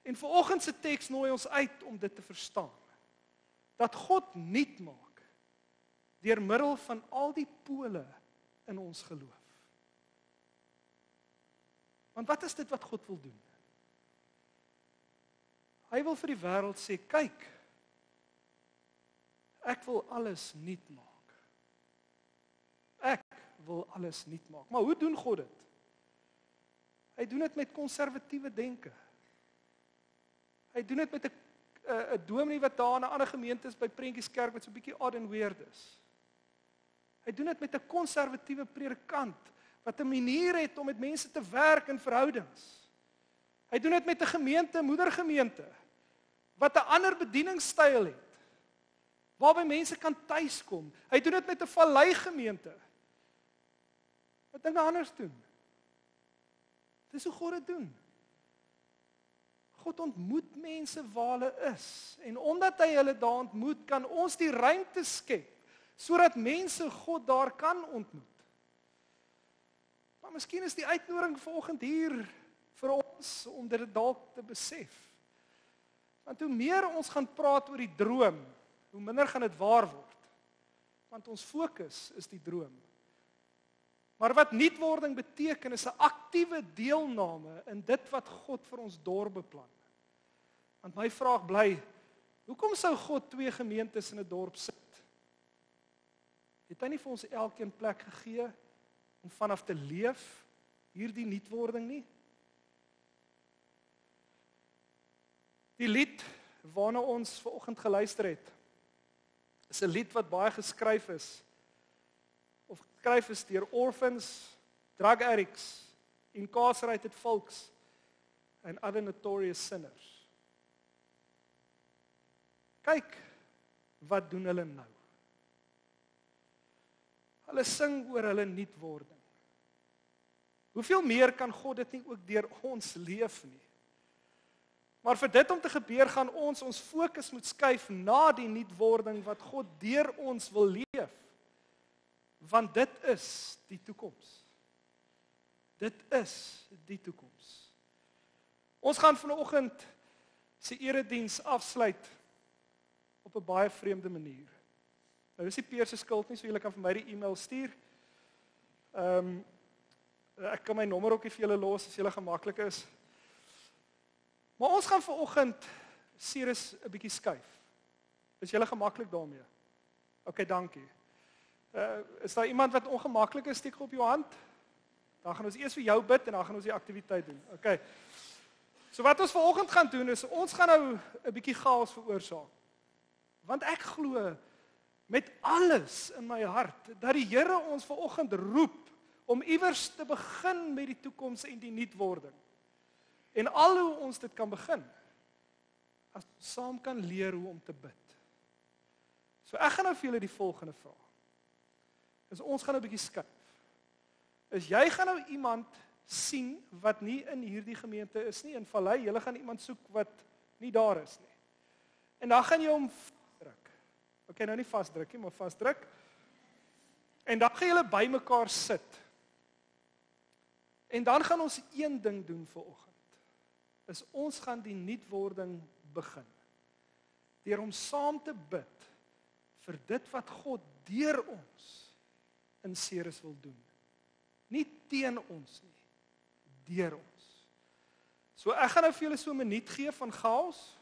En vanoggend se teks nooi ons uit om dit te verstaan. Dat God nuut maak deur middel van al die pole in ons geloof. Want wat is dit wat God wil doen? Hy wil vir die wêreld sê, kyk, ek wil alles nuut maak. Ek wil alles nuut maak. Maar hoe doen God dit? Hy doen dit met konservatiewe denke. Hy doen dit met 'n dominee wat daar in 'n ander gemeente is by Prentjieskerk wat so 'n bietjie odd en weird is. Hy doen dit met 'n konservatiewe predikant wat 'n manier het om met mense te werk in verhoudings. Hy doen dit met 'n gemeente, moedergemeente, wat 'n ander bedieningsstyl het, waarby mense kan tuiskom. Hy doen dit met 'n vallei gemeente wat dinge anders doen. Dis hoe God dit doen. God ontmoet mense waar hulle is. En omdat hy hulle daar ontmoet, kan ons die ruimte skep sodat mense God daar kan ontmoet. Maar miskien is die uitnodiging vanoggend hier vir ons om dit dalk te besef. Want hoe meer ons gaan praat oor die droom, hoe minder gaan dit waar word. Want ons fokus is die droom. Maar wat nuutwording beteken is 'n aktiewe deelname in dit wat God vir ons dorp beplan. Want my vraag bly, hoekom sou God twee gemeentes in 'n dorp sit? Het hy nie vir ons elkeen plek gegee om vanaf te leef hierdie nuutwording nie? Die lied waarna ons vanoggend geluister het, is 'n lied wat baie geskryf is deur orphans, drug addicts, incarcerated folks and other notorious sinners. Kyk, wat doen hulle nou? Hulle sing oor hulle nuutwording. Hoeveel meer kan God dit nie ook deur ons leef nie? Maar vir dit om te gebeur, gaan ons fokus moet skuif na die nuutwording wat God deur ons wil leef. Want dit is die toekoms. Dit is die toekoms. Ons gaan vanoggend se erediens afsluit op 'n baie vreemde manier. Nou dis nie Peer se skuld nie, so julle kan vir my die e-mail stuur. Ek kan my nommer ook vir julle los as julle gemaklik is. Maar ons gaan vanoggend Ceres 'n bietjie skuif. Is julle gemaklik daarmee? OK, dankie. Is daar iemand wat ongemaklik is, steek op jou hand? Dan gaan ons eers vir jou bid en dan gaan ons die aktiwiteit doen. OK. So wat ons vanoggend gaan doen is ons gaan nou 'n bietjie chaos veroorsaak. Want ek glo met alles in my hart dat die Here ons vanoggend roep om iewers te begin met die toekoms en die nuutwording. En al hoe ons dit kan begin, as ons saam kan leer hoe om te bid. So ek gaan nou vir julle die volgende vra. Is ons gaan nou 'n bietjie skuif. Is jy gaan nou iemand sien wat nie in hierdie gemeente is nie, in Vallei, julle gaan iemand soek wat nie daar is nie. En dan gaan jy hom vasdruk. OK, nou nie vasdruk nie, maar vasdruk. En dan gaan julle by mekaar sit. En dan gaan ons een ding doen vanoggend. Is ons gaan die nuutwording begin. Deur om saam te bid vir dit wat God deur ons in Ceres wil doen. Nie teen ons nie, deur ons. So ek gaan nou vir julle so 'n minuut gee van chaos.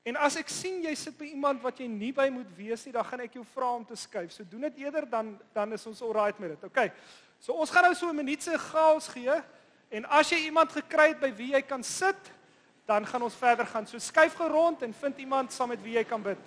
En as ek sien jy sit by iemand wat jy nie by moet wees nie, dan gaan ek jou vra om te skuif. So doen dit eerder dan is ons alright met dit. OK. So ons gaan nou so 'n minuut se chaos gee. En as jy iemand gekry het by wie jy kan sit, dan gaan ons verder gaan. So skuif gou rond en vind iemand saam met wie jy kan bid.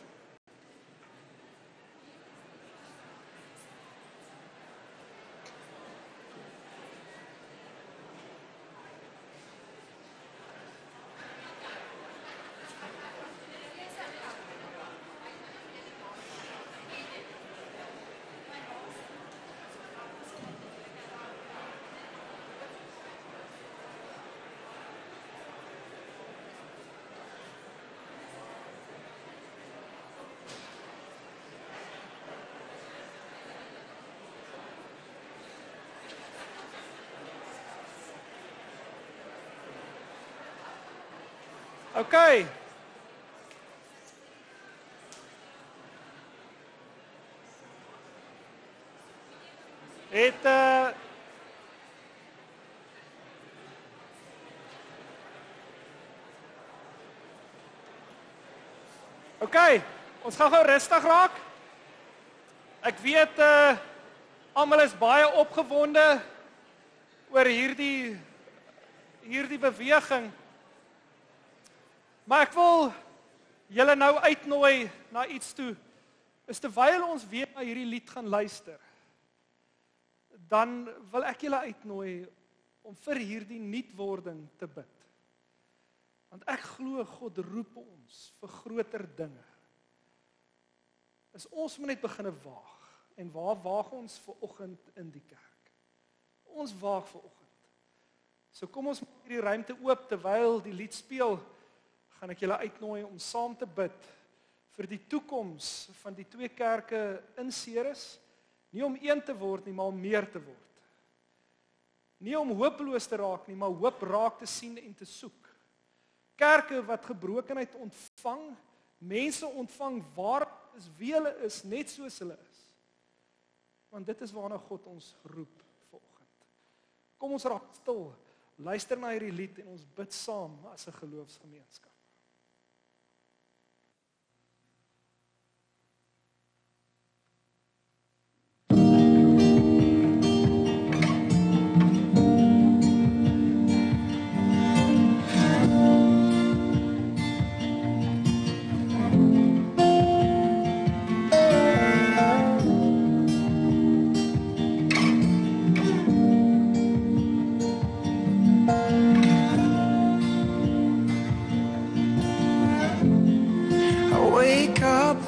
OK. OK, ons gaan gou rustig raak. Ek weet almal is baie opgewonde oor hierdie beweging. Maar ek wil julle nou uitnooi na iets toe. Is terwyl ons weer na hierdie lied gaan luister, dan wil ek julle uitnooi om vir hierdie nuutwording te bid. Want ek glo God roep ons vir groter dinge. Is ons moet net begin waag. En waar waag ons vanoggend in die kerk? Ons waag vanoggend. So kom ons maak hierdie ruimte oop terwyl die lied speel. Gaan ek julle uitnooi om saam te bid vir die toekoms van die twee kerke in Ceres, nie om een te word nie, maar om meer te word. Nie om hopeloos te raak nie, maar hoop raak te sien en te soek. Kerke wat gebrokenheid ontvang, mense ontvang waar is wie hulle is, net soos hulle is. Want dit is waarna God ons roep vanoggend. Kom ons raak stil, luister na hierdie lied en ons bid saam as 'n geloofsgemeenskap.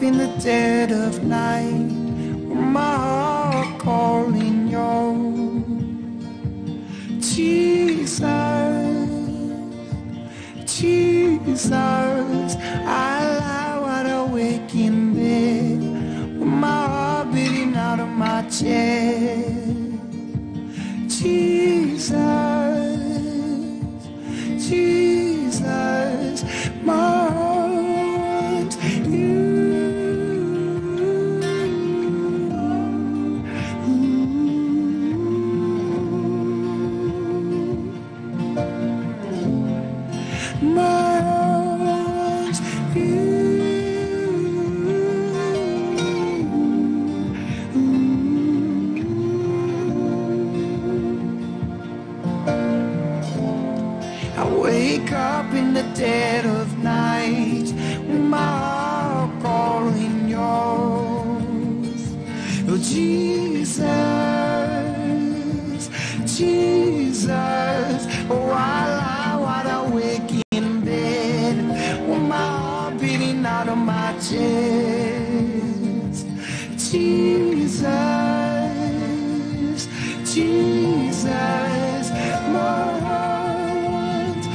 In the dead of night, with my heart calling you, Jesus, Jesus. I lie wide awake in bed, with my heart beating out of my chest. Jesus, Jesus, my heart, you. My I wake up in the dead of night with my heart calling yours. Oh Jesus, Jesus, oh I lie wide awake in bed with my heart beating out of my chest. Jesus, Jesus, my heart wants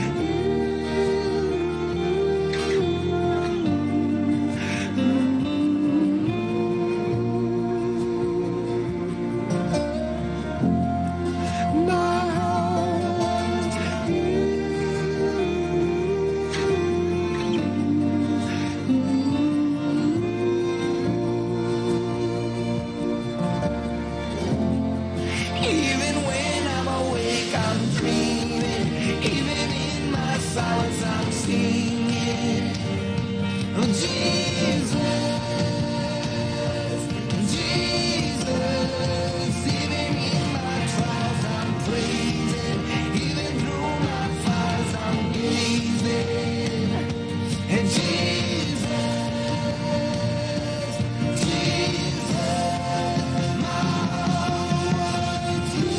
my heart wants Even when I'm awake, I'm dreaming. Even in my silence, I'm singing. Oh, Jesus, Jesus. Even in my trials, I'm praising. Even through my fires, I'm gazing. And Jesus, Jesus, my heart wants you.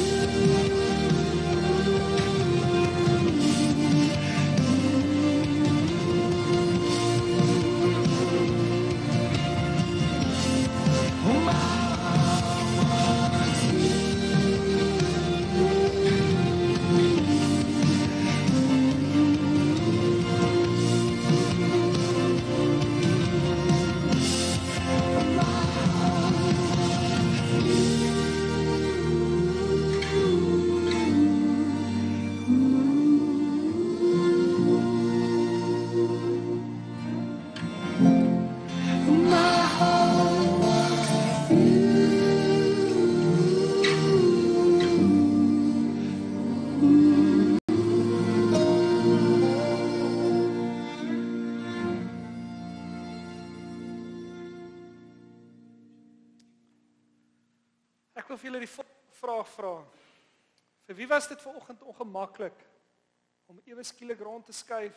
Oh, my Ek wil vir julle die volgende vraag vra. Vir wie was dit vanoggend ongemaklik om ewe skielik rond te skuif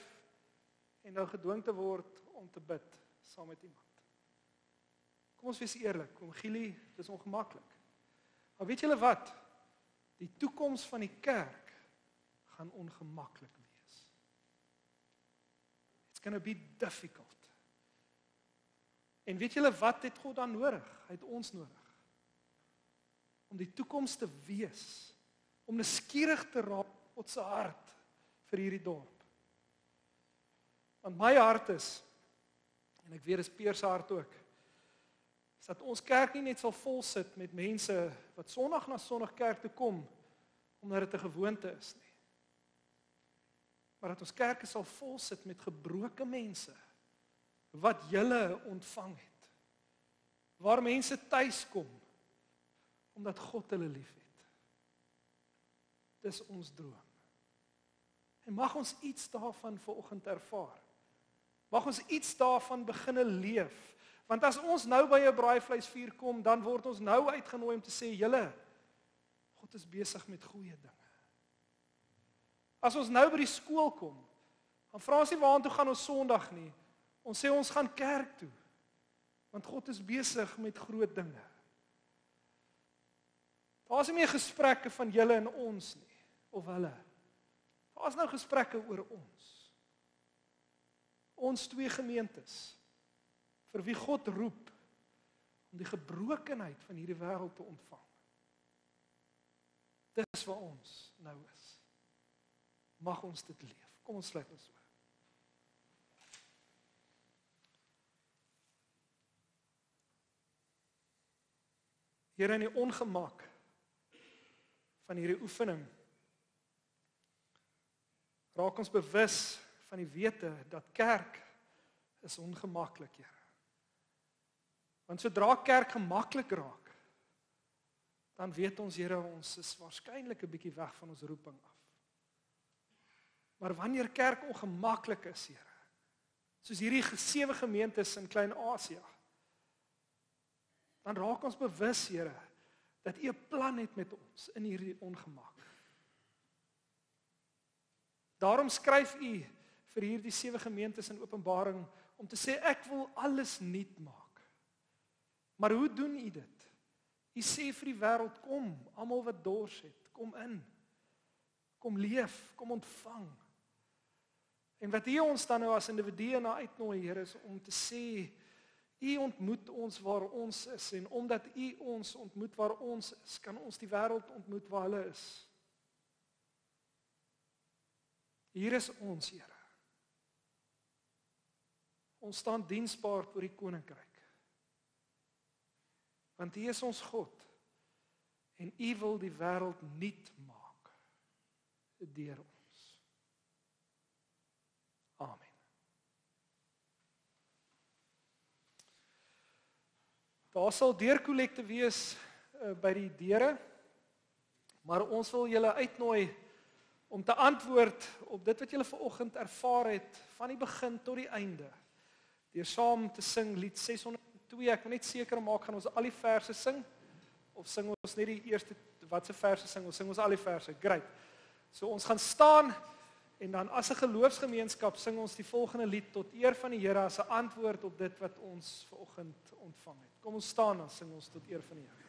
en nou gedwing te word om te bid saam met iemand? Kom ons wees eerlik, kom Gielie, dit is ongemaklik. Maar weet julle wat? Die toekoms van die kerk gaan ongemaklik wees. It's going to be difficult. En weet julle wat het God dan nodig? Hy het ons nodig. Om die toekoms te wees, om nuuskierig te raak op God se hart vir hierdie dorp. Want my hart is, en ek weet dis Peer se hart ook, is dat ons kerk nie net sal vol sit met mense wat Sondag na Sondag kerk toe kom, omdat dit 'n gewoonte is nie. Maar dat ons kerke sal vol sit met gebroke mense, wat julle ontvang het. Waar mense tuis kom, omdat God hulle lief het. Dis ons droom. En mag ons iets daarvan vanoggend ervaar. Mag ons iets daarvan beginne leef. Want as ons nou by 'n braaivleisvuur kom, dan word ons nou uitgenooi om te sê, julle, God is besig met goeie dinge. As ons nou by die skool kom, dan vra ons nie waartoe gaan ons Sondag nie. Ons sê ons gaan kerk toe. Want God is besig met groot dinge. Daar is nie meer gesprekke van julle en ons nie, of hulle. Daar is nou gesprekke oor ons. Ons twee gemeentes, vir wie God roep, om die gebrokenheid van hierdie wêreld te ontvang. Dis waar ons nou is. Mag ons dit leef. Kom ons sluit ons oë. Here, in die ongemak van hierdie oefening, raak ons bewus van die wete dat kerk is ongemaklik, Here. Want sodra kerk gemaklik raak, dan weet ons, Here, ons is waarskynlik 'n bietjie weg van ons roeping af. Maar wanneer kerk ongemaklik is, Here, soos hierdie 7 gemeentes in Klein-Asië, dan raak ons bewus, Here, dat U 'n plan het met ons in hierdie ongemak. Daarom skryf U vir hierdie 7 gemeentes in Openbaring om te sê ek wil alles nuut maak. Maar hoe doen U dit? U sê vir die wêreld, kom, almal wat dors het, kom in. Kom leef, kom ontvang. En wat U ons dan nou as individue na uitnooi, Here, is om te sê U ontmoet ons waar ons is en omdat U ons ontmoet waar ons is, kan ons die wêreld ontmoet waar hulle is. Hier is ons, Here. Ons staan diensbaar voor die koninkryk. Want U is ons God en U wil die wêreld nuut maak deur ons. Amen. Daar sal deurkollekte wees by die deure, maar ons wil julle uitnooi om te antwoord op dit wat julle vanoggend ervaar het van die begin tot die einde. Deur saam te sing lied 602, ek wil net seker maak gaan ons al die verse sing of sing ons net die eerste watse verse sing ons al die verse. Great. So ons gaan staan en dan as 'n geloofsgemeenskap sing ons die volgende lied tot eer van die Here as 'n antwoord op dit wat ons vanoggend ontvang het. Kom ons staan dan sing ons tot eer van die Here.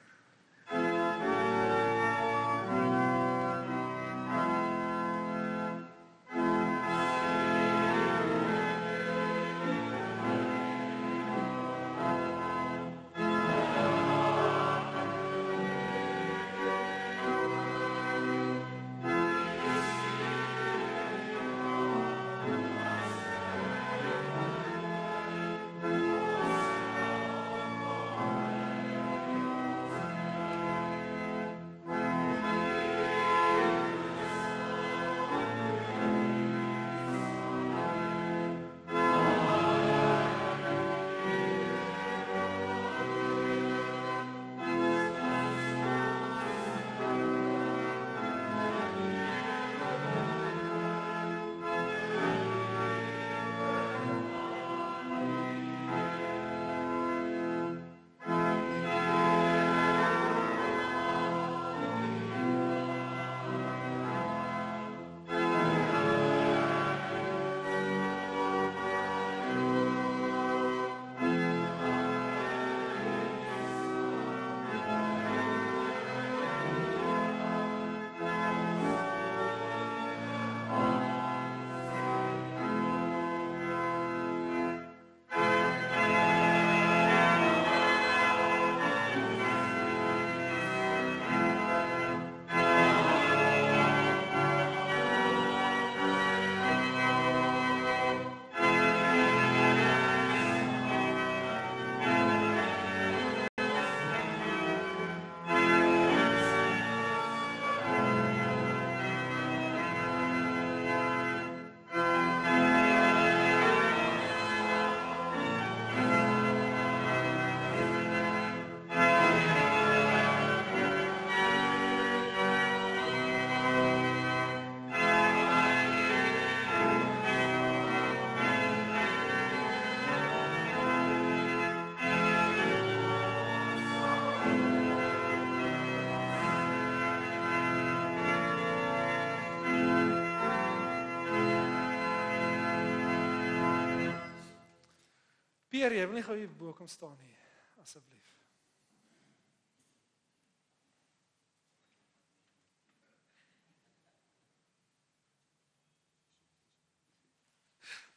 Pierre, jy wil nie gou hier bo kom staan nie, asseblief.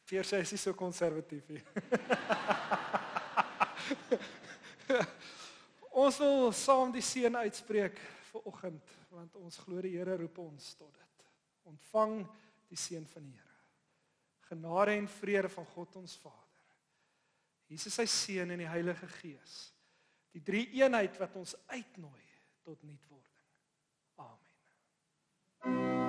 Pierre sê hy is so konservatief hier. Ons wil saam die seën uitspreek vir oggend, want ons glo die Here roep ons tot dit. Ontvang die seën van die Here. Genade en vrede van God ons Vader. Jesus sy Seun en die Heilige Gees. Die drie eenheid wat ons uitnooi tot nuutwording. Amen.